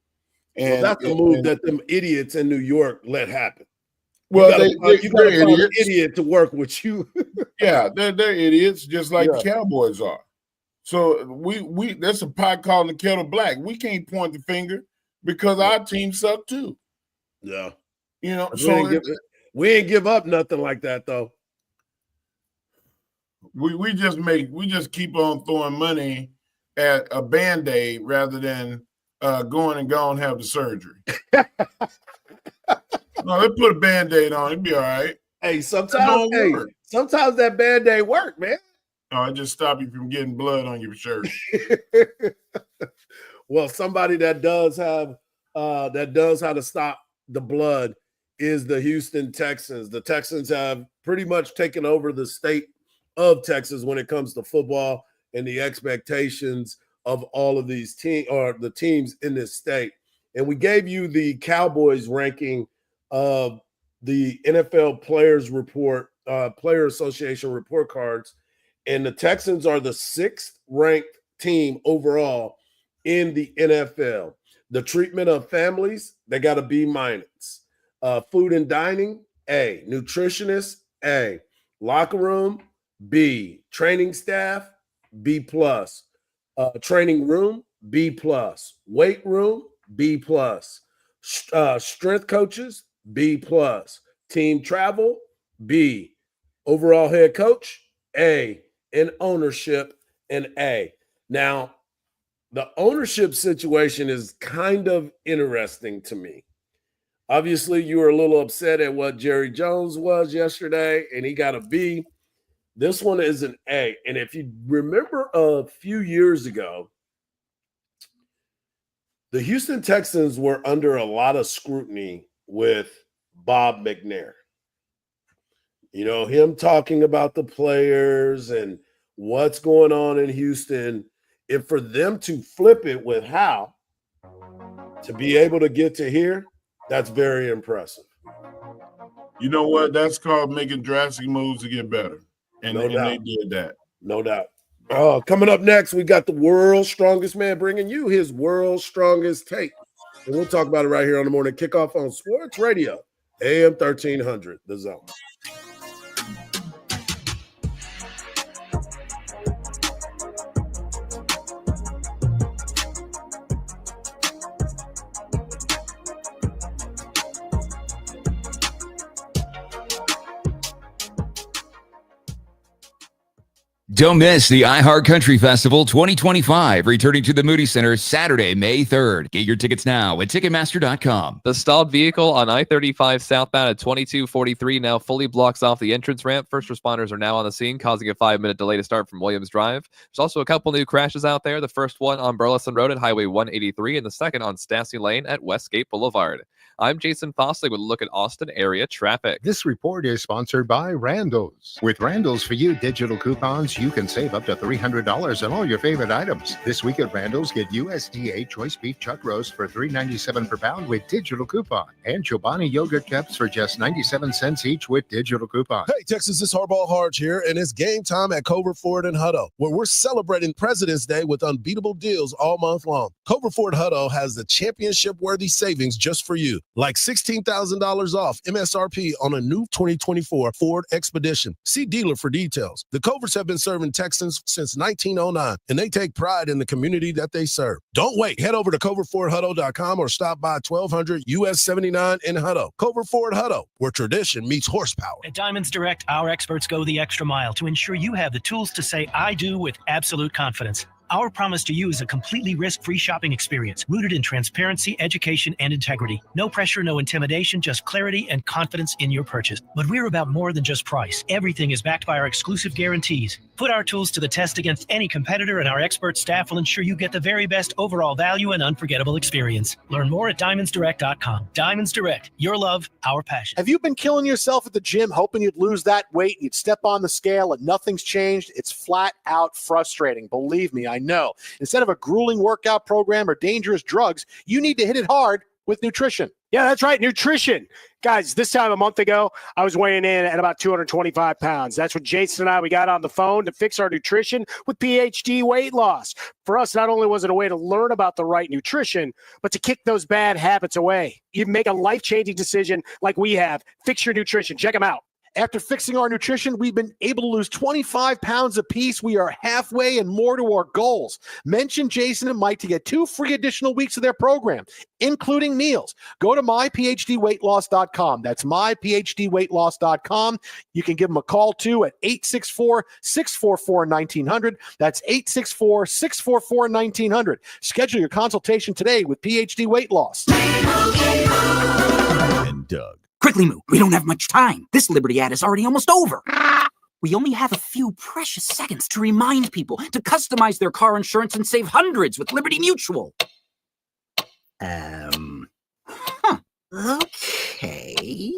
And that's a move that them idiots in New York let happen. Well, you got to find an idiot to work with you. Yeah, they're idiots, just like the Cowboys are. So we that's a pot calling the kettle black. We can't point the finger because our team suck too. Yeah, you know. We ain't give up nothing like that though. We just keep on throwing money at a Band-Aid rather than going and have the surgery. No, they put a Band-Aid on, it'd be all right. Hey, sometimes that Band-Aid work, man. Oh, it just stop you from getting blood on your shirt. Well, somebody that does have how to stop the blood is the Houston Texans. The Texans have pretty much taken over the state of Texas when it comes to football and the expectations of all of these the teams in this state. And we gave you the Cowboys ranking of the NFL Players Report, Player Association report cards. And the Texans are the 6th ranked team overall in the NFL. The treatment of families, they got a B-. Food and dining, A. Nutritionist, A. Locker room, B. Training staff, B+. Training room, B+. Weight room, B+. Strength coaches, B+. Team travel, B. Overall head coach, A. And ownership, an A. Now, the ownership situation is kind of interesting to me. Obviously, you were a little upset at what Jerry Jones was yesterday, and he got a B. This one is an A. And if you remember a few years ago, the Houston Texans were under a lot of scrutiny with Bob McNair. You know, him talking about the players and what's going on in Houston. And for them to flip it with Hal to be able to get to here, that's very impressive. You know what? That's called making drastic moves to get better. And they did that. No doubt. Coming up next, we got the world's strongest man bringing you his world's strongest take. And we'll talk about it right here on the morning kickoff on Sports Radio, AM 1300, The Zone. Don't miss the iHeart Country Festival 2025, returning to the Moody Center Saturday, May 3rd. Get your tickets now at Ticketmaster.com. The stalled vehicle on I-35 southbound at 2243 now fully blocks off the entrance ramp. First responders are now on the scene, causing a 5-minute delay to start from Williams Drive. There's also a couple new crashes out there. The first one on Burleson Road at Highway 183 and the second on Stassi Lane at Westgate Boulevard. I'm Jason Fossley with a look at Austin area traffic. This report is sponsored by Randall's. With Randall's For You digital coupons, you you can save up to $300 on all your favorite items. This week at Randall's, get USDA choice beef chuck roast for $3.97 per pound with digital coupon. And Chobani yogurt cups for just 97 cents each with digital coupon. Hey, Texas, it's Hardball Harge here, and it's game time at Cover Ford and Hutto, where we're celebrating President's Day with unbeatable deals all month long. Cover Ford Hutto has the championship-worthy savings just for you, like $16,000 off MSRP on a new 2024 Ford Expedition. See dealer for details. The Covers have been serving Texans since 1909, and they take pride in the community that they serve. Don't wait. Head over to coverfordhutto.com or stop by 1200 US 79 in Hutto. Cover Ford Hutto, where tradition meets horsepower. At Diamonds Direct, our experts go the extra mile to ensure you have the tools to say I do with absolute confidence. Our promise to you is a completely risk-free shopping experience rooted in transparency, education, and integrity. No pressure, no intimidation, just clarity and confidence in your purchase. But we're about more than just price. Everything is backed by our exclusive guarantees. Put our tools to the test against any competitor, and our expert staff will ensure you get the very best overall value and unforgettable experience. Learn more at diamondsdirect.com. Diamonds Direct, your love, our passion. Have you been killing yourself at the gym hoping you'd lose that weight? You'd step on the scale and nothing's changed? It's flat out frustrating. Believe me, I know. Instead of a grueling workout program or dangerous drugs, you need to hit it hard with nutrition. Yeah, that's right. Nutrition. Guys, this time a month ago, I was weighing in at about 225 pounds. That's what Jason and I, we got on the phone to fix our nutrition with PhD Weight Loss. For us, not only was it a way to learn about the right nutrition, but to kick those bad habits away. You make a life-changing decision like we have. Fix your nutrition. Check them out. After fixing our nutrition, we've been able to lose 25 pounds apiece. We are halfway and more to our goals. Mention Jason and Mike to get 2 free additional weeks of their program, including meals. Go to myphdweightloss.com. That's myphdweightloss.com. You can give them a call, too, at 864-644-1900. That's 864-644-1900. Schedule your consultation today with PhD Weight Loss. And Doug. Quickly move. We don't have much time. This Liberty ad is already almost over. We only have a few precious seconds to remind people to customize their car insurance and save hundreds with Liberty Mutual. Okay.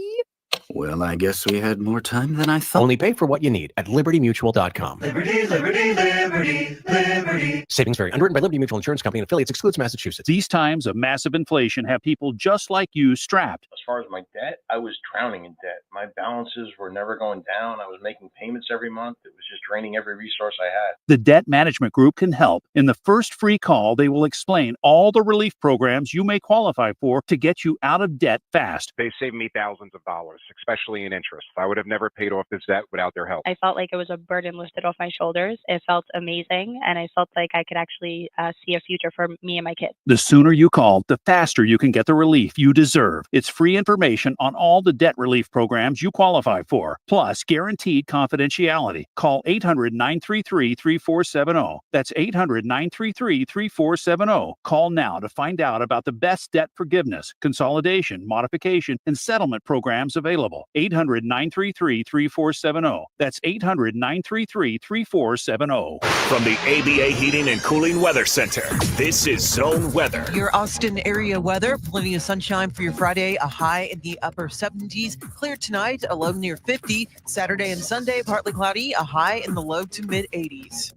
Well, I guess we had more time than I thought. Only pay for what you need at libertymutual.com. Liberty, liberty, liberty, liberty. Savings vary. Underwritten by Liberty Mutual Insurance Company and affiliates. Excludes Massachusetts. These times of massive inflation have people just like you strapped. As far as my debt, I was drowning in debt. My balances were never going down. I was making payments every month. It was just draining every resource I had. The Debt Management Group can help. In the first free call, they will explain all the relief programs you may qualify for to get you out of debt fast. They saved me thousands of dollars, especially in interest. I would have never paid off this debt without their help. I felt like it was a burden lifted off my shoulders. It felt amazing, and I felt like I could actually see a future for me and my kids. The sooner you call, the faster you can get the relief you deserve. It's free information on all the debt relief programs you qualify for, plus guaranteed confidentiality. Call 800-933-3470. That's 800-933-3470. Call now to find out about the best debt forgiveness, consolidation, modification, and settlement programs available. 800-933-3470. That's 800-933-3470. From the ABA Heating and Cooling Weather Center, this is Zone Weather. Your Austin area weather, plenty of sunshine for your Friday, a high in the upper 70s. Clear tonight, a low near 50. Saturday and Sunday, partly cloudy, a high in the low to mid 80s.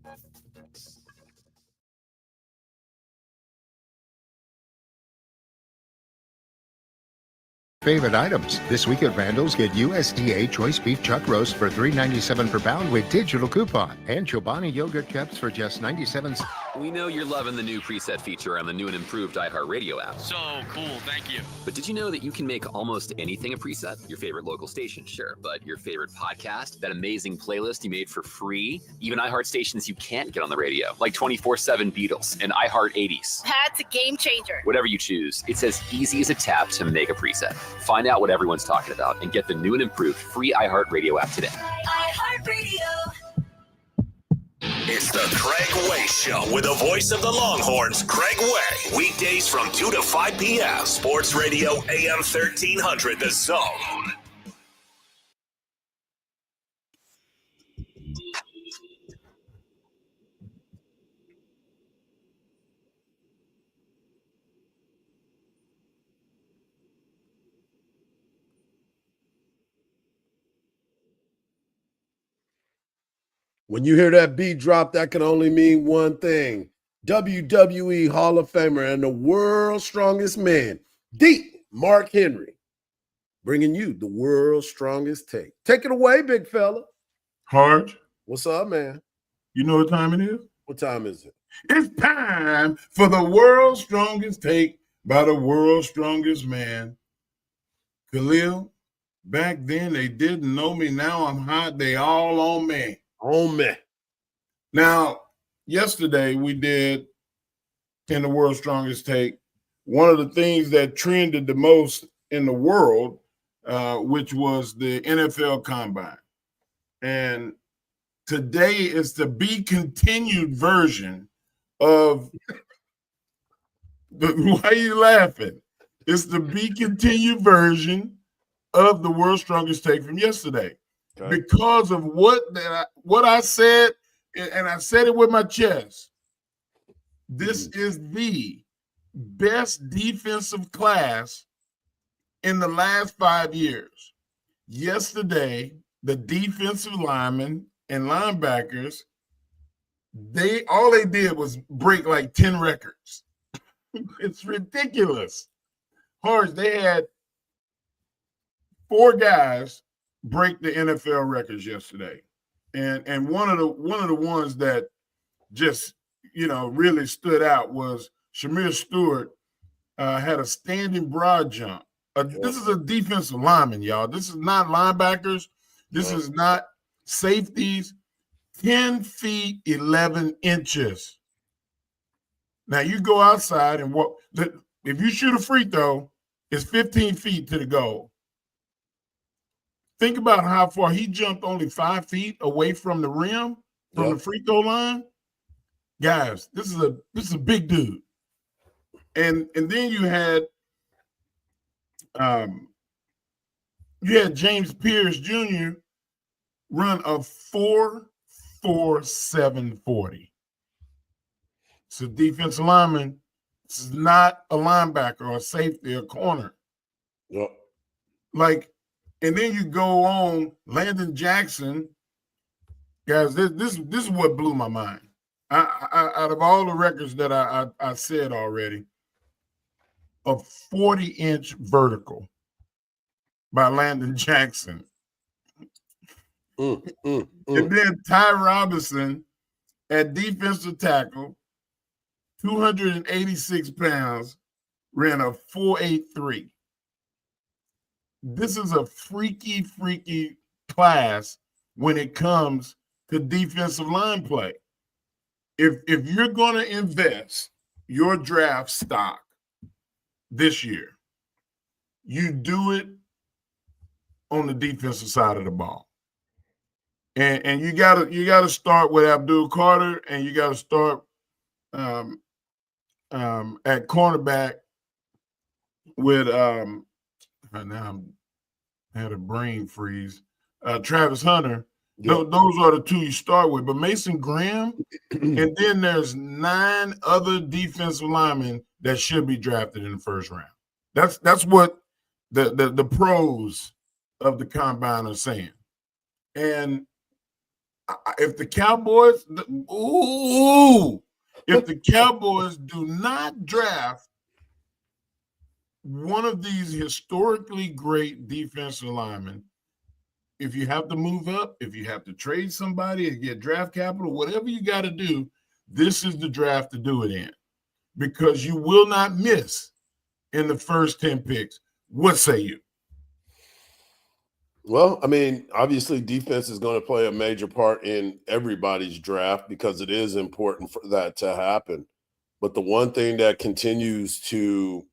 Favorite items. This week at Randall's, get USDA choice beef chuck roast for $3.97 per pound with digital coupon. And Chobani yogurt cups for just 97 cents. We know you're loving the new preset feature on the new and improved iHeartRadio app. So cool, thank you. But did you know that you can make almost anything a preset? Your favorite local station, sure, but your favorite podcast, that amazing playlist you made for free, even iHeart stations you can't get on the radio, like 24/7 Beatles and iHeart 80s. That's a game changer. Whatever you choose, it's as easy as a tap to make a preset. Find out what everyone's talking about and get the new and improved free iHeartRadio app today. iHeartRadio. It's the Craig Way Show with the voice of the Longhorns, Craig Way. Weekdays from 2 to 5 p.m. Sports Radio AM 1300, The Zone. When you hear that beat drop, that can only mean one thing. WWE Hall of Famer and the world's strongest man, Mark Henry, bringing you the world's strongest take. Take it away, big fella. Harge. What's up, man? You know what time it is? What time is it? It's time for the world's strongest take by the world's strongest man. Khalil, back then they didn't know me. Now I'm hot. They all on me. On me. Now, yesterday we did in the world's strongest take one of the things that trended the most in the world, which was the NFL Combine. And today is the be continued version of why are you laughing? It's the be continued version of the world's strongest take from yesterday. Okay. Because of what I said, and I said it with my chest. This is the best defensive class in the last 5 years. Yesterday, the defensive linemen and linebackers, all they did was break like 10 records. It's ridiculous. Harsh, they had 4 guys break the NFL records yesterday. And one of the ones that just, really stood out was Shamir Stewart had a standing broad jump. This is a defensive lineman, y'all. This is not linebackers. This is not safeties. 10 feet, 11 inches. Now, you go outside and if you shoot a free throw, it's 15 feet to the goal. Think about how far he jumped, only 5 feet away from the rim, from the free throw line. Guys, this is a big dude. And then you had James Pierce Jr. run a 4.4740. It's a defensive lineman. This is not a linebacker or a safety or corner. Yep. And then you go on Landon Jackson. Guys, this is what blew my mind. Out of all the records that I said already, a 40-inch vertical by Landon Jackson. And then Ty Robinson at defensive tackle, 286 pounds, ran a 4.83. This is a freaky class when it comes to defensive line play. If you're going to invest your draft stock this year, you do it on the defensive side of the ball. And you gotta start with Abdul Carter, and you gotta start at cornerback with now I had a brain freeze. Travis Hunter. Yep. Those are the 2 you start with. But Mason Graham, and then there's 9 other defensive linemen that should be drafted in the first round. That's what the pros of the combine are saying. And if the Cowboys, if the Cowboys do not draft one of these historically great defensive linemen, if you have to move up, if you have to trade somebody and get draft capital, whatever you got to do, this is the draft to do it in, because you will not miss in the first 10 picks. What say you? Well, I mean, obviously defense is going to play a major part in everybody's draft because it is important for that to happen. But the one thing that I continue to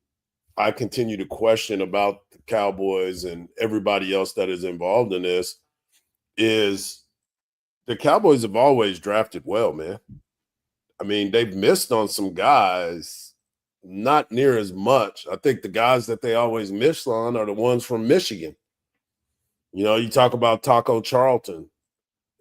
question about the Cowboys and everybody else that is involved in this is the Cowboys have always drafted well, man. I mean, they've missed on some guys, not near as much. I think the guys that they always miss on are the ones from Michigan. You talk about Taco Charlton.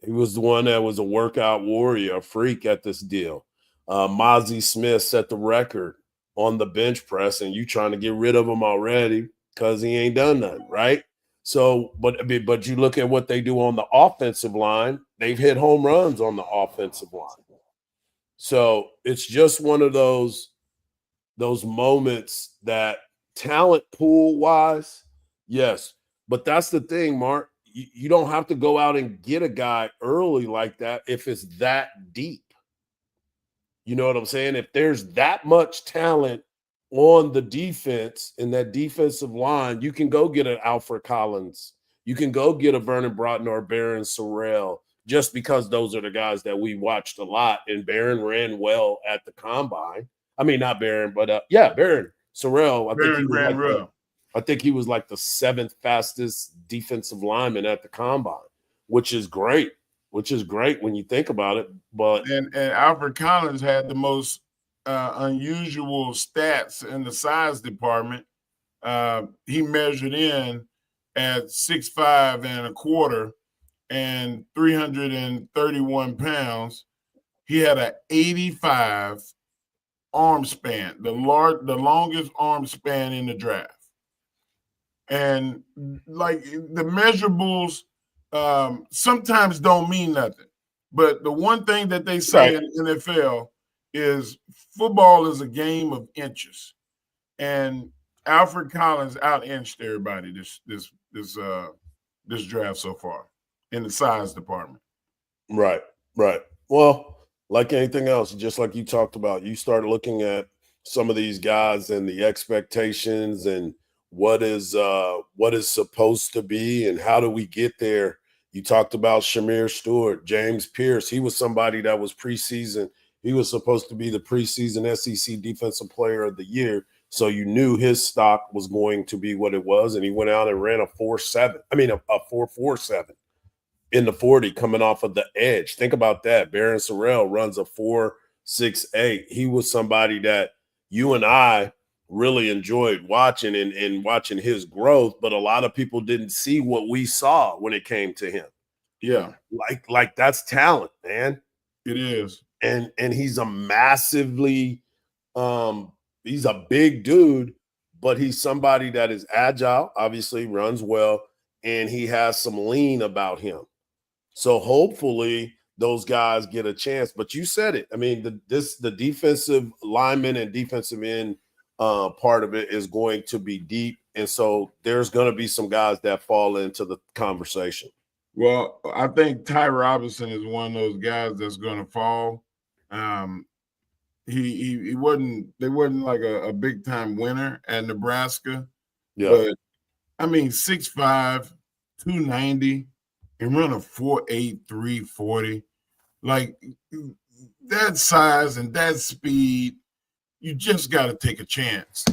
He was the one that was a workout warrior, a freak at this deal. Mozzie Smith set the record on the bench press, and you trying to get rid of him already because he ain't done nothing, right? So, but you look at what they do on the offensive line, they've hit home runs on the offensive line. So it's just one of those moments that talent pool wise, yes. But that's the thing, Mark. You don't have to go out and get a guy early like that if it's that deep. You know what I'm saying? If there's that much talent on the defense in that defensive line, you can go get an Alfred Collins. You can go get a Vernon Broughton or Baron Sorrell, just because those are the guys that we watched a lot. And Baron ran well at the combine. I mean, not Baron, but Baron Sorrell. I think he was like the 7th fastest defensive lineman at the combine, which is great. Which is great when you think about it. But and Alfred Collins had the most unusual stats in the size department. He measured in at 6'5" and a quarter and 331 pounds. He had an 85 arm span, the longest arm span in the draft. And like the measurables sometimes don't mean nothing. But the one thing that they say in the NFL is football is a game of inches. And Alfred Collins out-inched everybody this draft so far in the size department. Right. Well, like anything else, just like you talked about, you start looking at some of these guys and the expectations and what is supposed to be and how do we get there. You talked about Shamir Stewart, James Pierce. He was somebody that was preseason. He was supposed to be the preseason SEC Defensive Player of the Year. So you knew his stock was going to be what it was. And he went out and ran a 4.47 in the 40 coming off of the edge. Think about that. Baron Sorrell runs a 4.68. He was somebody that you and I really enjoyed watching and watching his growth, but a lot of people didn't see what we saw when it came to him. Yeah. Like that's talent, man. It is. And he's a massively he's a big dude, but he's somebody that is agile, obviously runs well, and he has some lean about him. So hopefully those guys get a chance. But you said it. I mean, the defensive lineman and defensive end part of it is going to be deep. And so there's going to be some guys that fall into the conversation. Well, I think Ty Robinson is one of those guys that's going to fall. They wasn't like a big time winner at Nebraska. Yeah. But I mean, 6'5", 290, and run a 4.8, 340. Like that size and that speed, you just got to take a chance.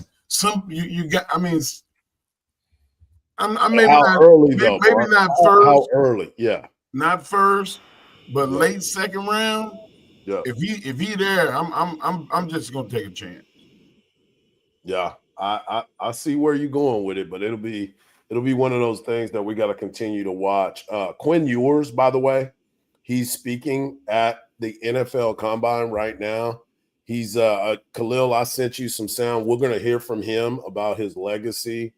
You got. I mean, I'm maybe how not early though. Maybe not first. How early? Yeah. Not first, but late second round. Yeah. If he there, I'm just gonna take a chance. Yeah, I see where you're going with it, but it'll be one of those things that we got to continue to watch. Quinn Ewers, by the way, he's speaking at the NFL Combine right now. He's Khalil. I sent you some sound. We're going to hear from him about his legacy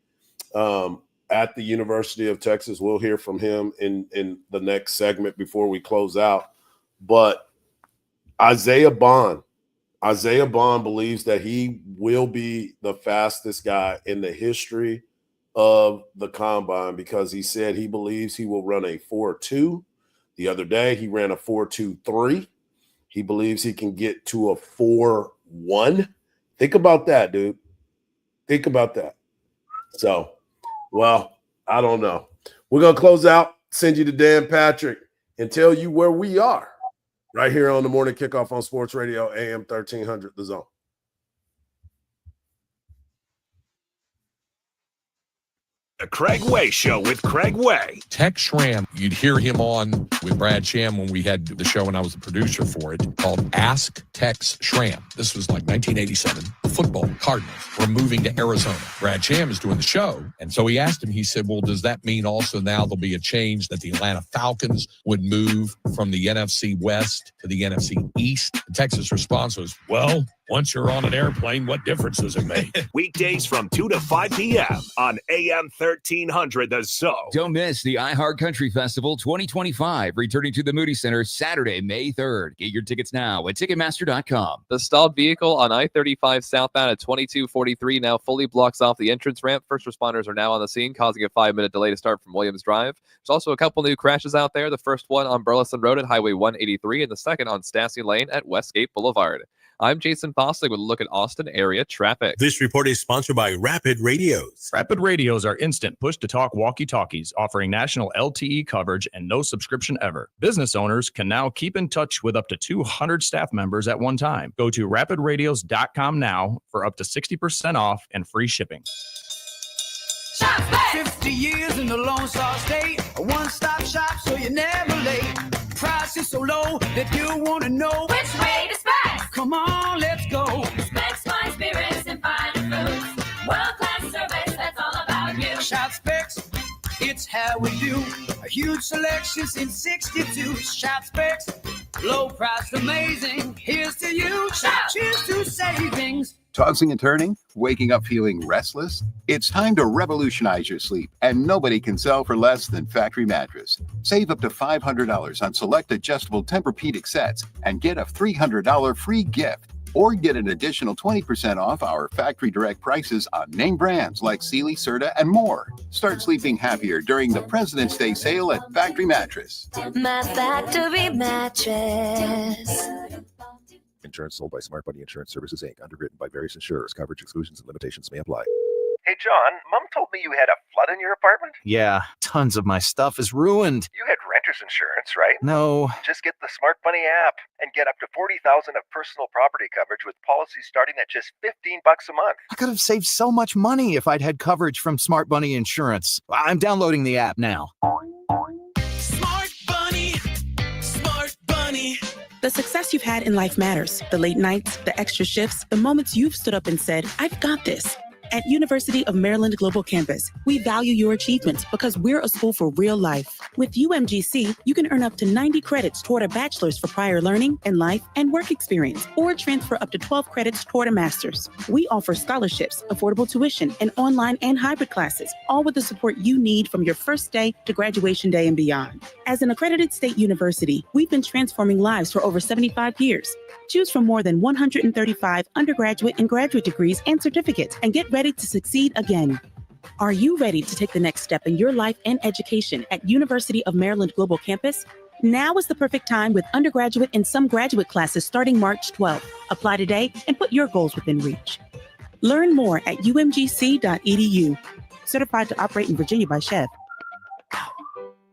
at the University of Texas. We'll hear from him in the next segment before we close out. But Isaiah Bond believes that he will be the fastest guy in the history of the combine because he said he believes he will run a 4.2. The other day, he ran a 4.23. He believes he can get to a 4.1. Think about that, dude. Think about that. So, well, I don't know. We're going to close out, send you to Dan Patrick, and tell you where we are right here on the Morning Kickoff on Sports Radio, AM 1300, The Zone. The Craig Way Show with Craig Way. Tex Schramm, you'd hear him on with Brad Sham when we had the show and I was the producer for it, called Ask Tex Schramm. This was like 1987. The football Cardinals were moving to Arizona. Brad Sham is doing the show. And so he asked him, he said, well, does that mean also now there'll be a change that the Atlanta Falcons would move from the NFC West to the NFC East? The Texas response was, well, Once you're on an airplane, what difference does it make? Weekdays from 2 to 5 p.m. on AM 1300 The Zone. Don't miss the iHeart Country Festival 2025, returning to the Moody Center Saturday, May 3rd. Get your tickets now at Ticketmaster.com. The stalled vehicle on I-35 southbound at 2243 now fully blocks off the entrance ramp. First responders are now on the scene, causing a 5-minute delay to start from Williams Drive. There's also a couple new crashes out there. The first one on Burleson Road at Highway 183 and the second on Stassi Lane at Westgate Boulevard. I'm Jason Bosling with a look at Austin area traffic. This report is sponsored by Rapid Radios. Rapid Radios are instant push-to-talk walkie-talkies offering national LTE coverage and no subscription ever. Business owners can now keep in touch with up to 200 staff members at one time. Go to rapidradios.com now for up to 60% off and free shipping. 50 years in the Lone Star State, a one-stop shop so you're never late. Price is so low that you want to know Which way to Specs? Come on, let's go. Specs, fine spirits, and fine foods. World-class service, that's all about you. Shop Specs, it's how we do. A huge selection since 62. Shop Specs, low price, amazing. Here's to you. Cheers to savings. Tossing and turning? Waking up feeling restless? It's time to revolutionize your sleep, and nobody can sell for less than Factory Mattress. Save up to $500 on select adjustable Tempur-Pedic sets and get a $300 free gift. Or get an additional 20% off our factory direct prices on name brands like Sealy, Serta, and more. Start sleeping happier during the President's Day sale at Factory Mattress. My Factory Mattress. Insurance sold by Smart Money Insurance Services, Inc., underwritten by various insurers. Coverage exclusions and limitations may apply. Hey, John, Mom told me you had a flood in your apartment? Yeah, tons of my stuff is ruined. You had renter's insurance, right? No. Just get the Smart Money app and get up to $40,000 of personal property coverage with policies starting at just $15 a month. I could have saved so much money if I'd had coverage from Smart Money Insurance. I'm downloading the app now. Smart Bunny, Smart Bunny. The success you've had in life matters. The late nights, the extra shifts, the moments you've stood up and said, I've got this. At University of Maryland Global Campus, we value your achievements because we're a school for real life. With UMGC, you can earn up to 90 credits toward a bachelor's for prior learning and life and work experience, or transfer up to 12 credits toward a master's. We offer scholarships, affordable tuition, and online and hybrid classes, all with the support you need from your first day to graduation day and beyond. As an accredited state university, we've been transforming lives for over 75 years. Choose from more than 135 undergraduate and graduate degrees and certificates and get ready to succeed again. Are you ready to take the next step in your life and education at University of Maryland Global Campus? Now is the perfect time with undergraduate and some graduate classes starting March 12th. Apply today and put your goals within reach. Learn more at umgc.edu. Certified to operate in Virginia by Chev.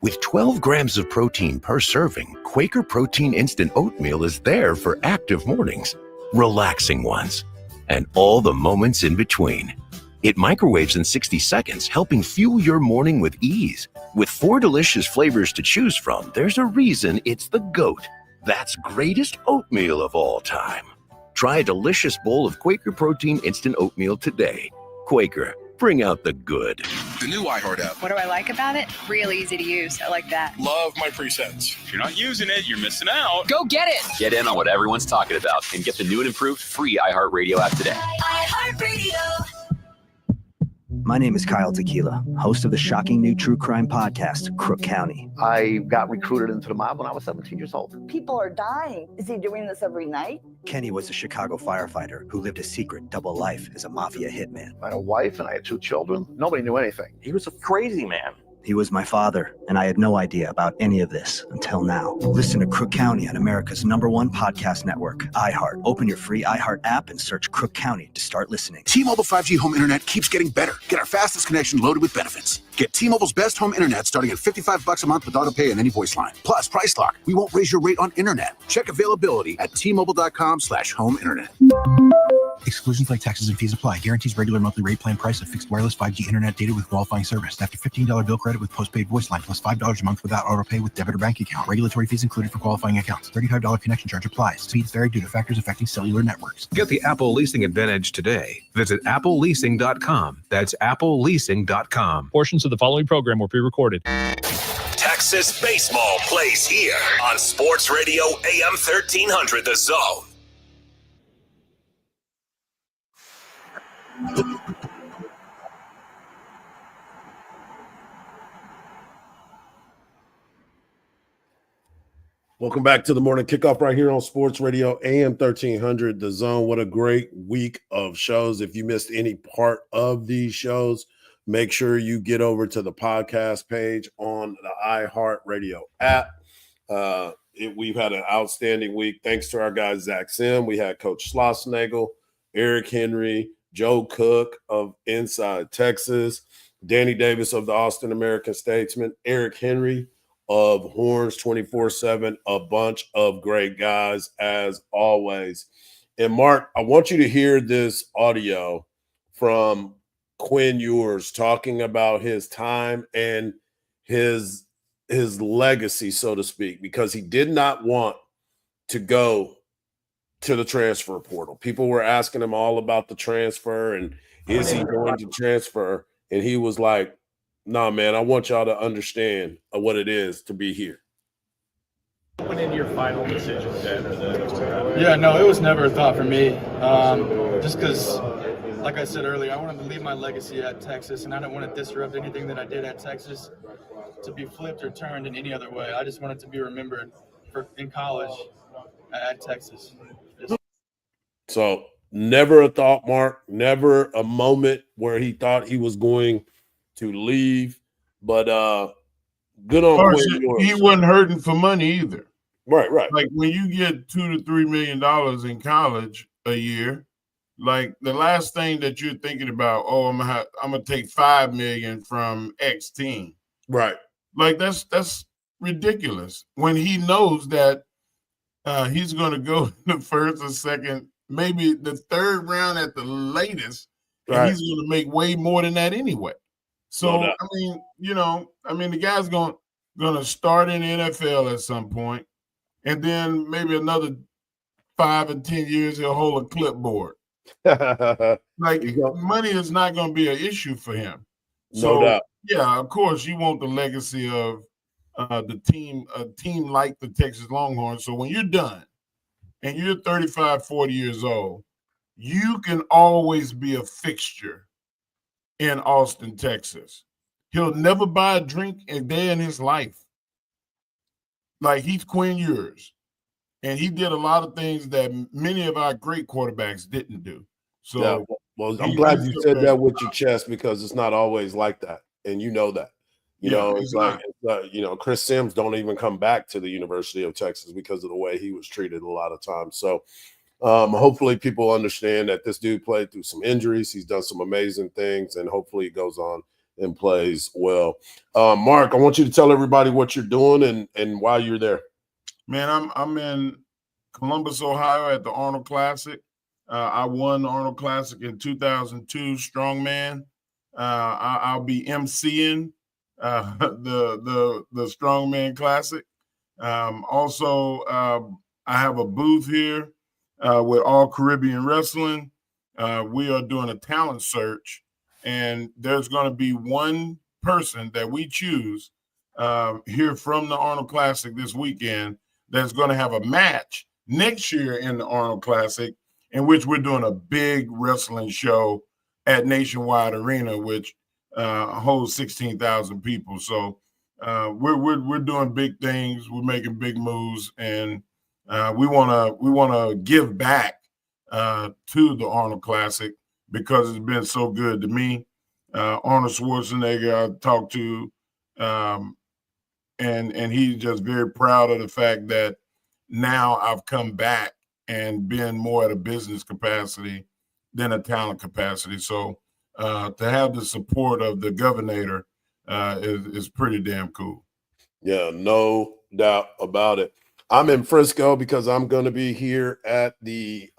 With 12 grams of protein per serving, Quaker Protein Instant Oatmeal is there for active mornings, relaxing ones, and all the moments in between. It microwaves in 60 seconds, helping fuel your morning with ease. With 4 delicious flavors to choose from, there's a reason it's the GOAT. That's greatest oatmeal of all time. Try a delicious bowl of Quaker Protein Instant Oatmeal today. Quaker, bring out the good. The new iHeart app. What do I like about it? Real easy to use. I like that. Love my presets. If you're not using it, you're missing out. Go get it. Get in on what everyone's talking about and get the new and improved free iHeartRadio app today. iHeartRadio. My name is Kyle Tequila, host of the shocking new true crime podcast, Crook County. I got recruited into the mob when I was 17 years old. People are dying. Is he doing this every night? Kenny was a Chicago firefighter who lived a secret double life as a mafia hitman. I had a wife and I had 2 children. Nobody knew anything. He was a crazy man. He was my father, and I had no idea about any of this until now. Listen to Crook County on America's #1 podcast network, iHeart. Open your free iHeart app and search Crook County to start listening. T-Mobile 5G home internet keeps getting better. Get our fastest connection loaded with benefits. Get T-Mobile's best home internet starting at $55 a month with auto pay and any voice line. Plus, Price Lock. We won't raise your rate on internet. Check availability at T-Mobile.com/home internet. Exclusions like taxes and fees apply. Guarantees regular monthly rate plan price of fixed wireless 5G internet data with qualifying service. After $15 bill credit with postpaid voice line plus $5 a month without auto pay with debit or bank account. Regulatory fees included for qualifying accounts. $35 connection charge applies. Speeds vary due to factors affecting cellular networks. Get the Apple Leasing Advantage today. Visit appleleasing.com. That's appleleasing.com. Portions of the following program were pre-recorded. Texas baseball plays here on Sports Radio AM 1300 The Zone. Welcome back to the morning kickoff right here on Sports Radio AM 1300 The Zone. What a great week of shows. If you missed any part of these shows, make sure you get over to the podcast page on the iHeartRadio app. We've had an outstanding week. Thanks to our guy, Zach Sim. We had Coach Schlossnagel, Eric Henry, Joe Cook of Inside Texas, Danny Davis of the Austin American Statesman, Eric Henry of Horns 24/7, a bunch of great guys as always. And Mark, I want you to hear this audio from Quinn Ewers talking about his time and his legacy, so to speak, because he did not want to go to the transfer portal. People were asking him all about the transfer and is he going to transfer? And he was like, nah, man, I want y'all to understand what it is to be here. When in your final decision, Yeah, no, it was never a thought for me. Just because, like I said earlier, I wanted to leave my legacy at Texas, and I didn't want to disrupt anything that I did at Texas to be flipped or turned in any other way. I just wanted to be remembered in college at Texas. So never a thought, Mark, never a moment where he thought he was going to leave, but good on Quinn Ewers. He wasn't hurting for money either. Right. Like when you get $2 to $3 million in college a year, like the last thing that you're thinking about, I'm gonna take $5 million from X team. Right. Like that's ridiculous. When he knows that he's gonna go in the first or second, maybe the third round at the latest, and he's gonna make way more than that anyway. So No doubt. the guy's gonna start in the NFL at some point, and then maybe another 5 or 10 years he'll hold a clipboard. Like money is not going to be an issue for him. No doubt. Yeah, of course you want the legacy of a team like the Texas Longhorns. So when you're done and you're 35, 40 years old, you can always be a fixture in Austin, Texas. He'll never buy a drink a day in his life. Like he's Quinn Ewers. And he did a lot of things that many of our great quarterbacks didn't do. So, yeah, well, I'm glad you said that with your chest because it's not always like that, and you know that. It's like Chris Sims don't even come back to the University of Texas because of the way he was treated a lot of times. So, hopefully, people understand that this dude played through some injuries. He's done some amazing things, and hopefully, he goes on and plays well. Mark, I want you to tell everybody what you're doing and why you're there. Man, I'm in Columbus, Ohio at the Arnold Classic. I won the Arnold Classic in 2002, strongman. I'll be emceeing the Strongman Classic. Also, I have a booth here with All Caribbean Wrestling. We are doing a talent search, and there's going to be one person that we choose here from the Arnold Classic this weekend that's going to have a match next year in the Arnold Classic, in which we're doing a big wrestling show at Nationwide Arena, which holds 16,000 people. So we're doing big things. We're making big moves, and we want to give back to the Arnold Classic because it's been so good to me. Arnold Schwarzenegger I talked to, and he's just very proud of the fact that now I've come back and been more at a business capacity than a talent capacity. So to have the support of the governor is pretty damn cool. Yeah, no doubt about it. I'm in Frisco because I'm going to be here at the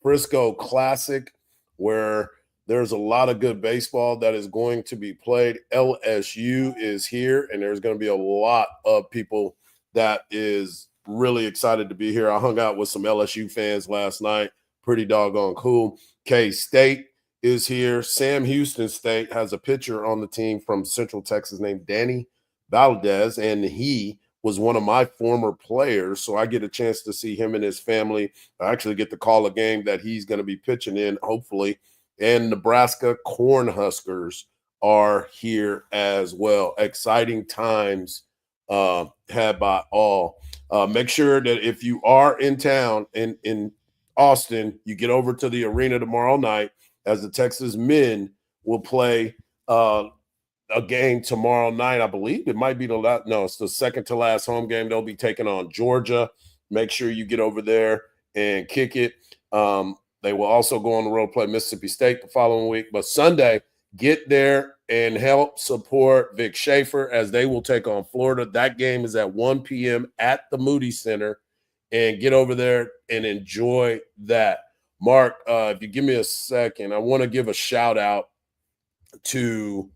Frisco Classic, where there's a lot of good baseball that is going to be played. LSU is here, and there's going to be a lot of people that is really excited to be here. I hung out with some LSU fans last night. Pretty doggone cool. K-State is here. Sam Houston State has a pitcher on the team from Central Texas named Danny Valdez, and he was one of my former players, so I get a chance to see him and his family. I actually get to call a game that he's going to be pitching in, hopefully, and Nebraska Cornhuskers are here as well. Exciting times had by all. Make sure that if you are in town in Austin, you get over to the arena tomorrow night as the Texas men will play a game tomorrow night. I believe it might be it's the second to last home game. They'll be taking on Georgia. Make sure you get over there and kick it. They will also go on the road, play Mississippi State the following week. But Sunday, get there and help support Vic Schaefer as they will take on Florida. That game is at 1 p.m. at the Moody Center. And get over there and enjoy that. Mark, if you give me a second, I want to give a shout out to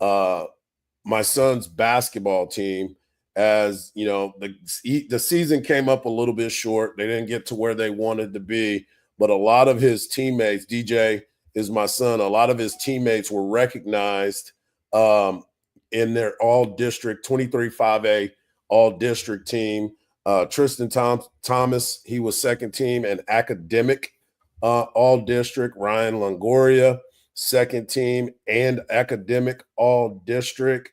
my son's basketball team. As you know, the season came up a little bit short. They didn't get to where they wanted to be, but a lot of his teammates, DJ is my son, a lot of his teammates were recognized in their all-district 23-5A all-district team. Tristan Thomas, he was second team and academic all-district. Ryan Longoria, second team and academic all-district.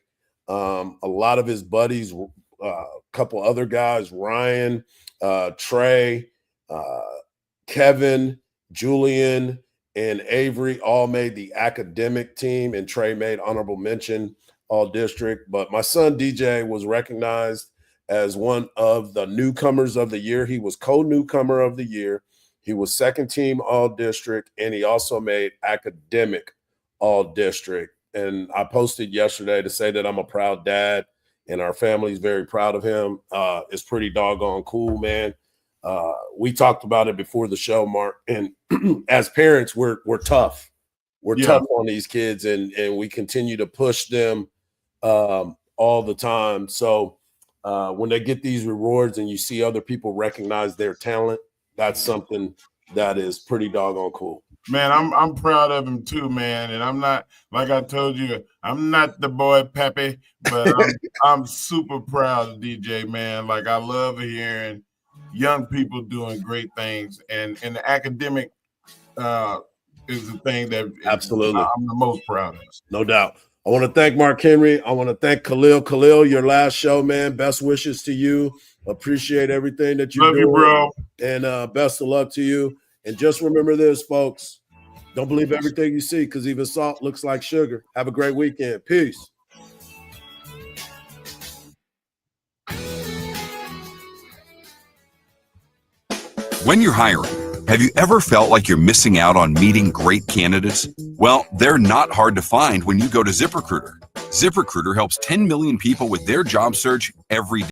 A lot of his buddies, a couple other guys, Ryan, Trey, Kevin, Julian, and Avery all made the academic team, and Trey made honorable mention all-district. But my son DJ was recognized as one of the newcomers of the year. He was co-newcomer of the year. He was second team all-district, and he also made academic all-district. And I posted yesterday to say that I'm a proud dad, and our family's very proud of him. It's pretty doggone cool, man. We talked about it before the show, Mark. And as parents, we're tough. We're tough on these kids, and we continue to push them all the time. So when they get these rewards and you see other people recognize their talent, that's something that is pretty doggone cool. Man, I'm proud of him too, man. And I'm not, like I told you, I'm not the boy Pepe, but I'm super proud of DJ, man. Like, I love hearing young people doing great things, and the academic is the thing that absolutely I'm the most proud of. No doubt. I want to thank Mark Henry. I want to thank Khalil. Khalil, your last show, man. Best wishes to you. Appreciate everything that you're doing. Love you, bro. And best of luck to you. And just remember this, folks. Don't believe everything you see, because even salt looks like sugar. Have a great weekend. Peace. When you're hiring, have you ever felt like you're missing out on meeting great candidates? Well, they're not hard to find when you go to ZipRecruiter. ZipRecruiter helps 10 million people with their job search every day.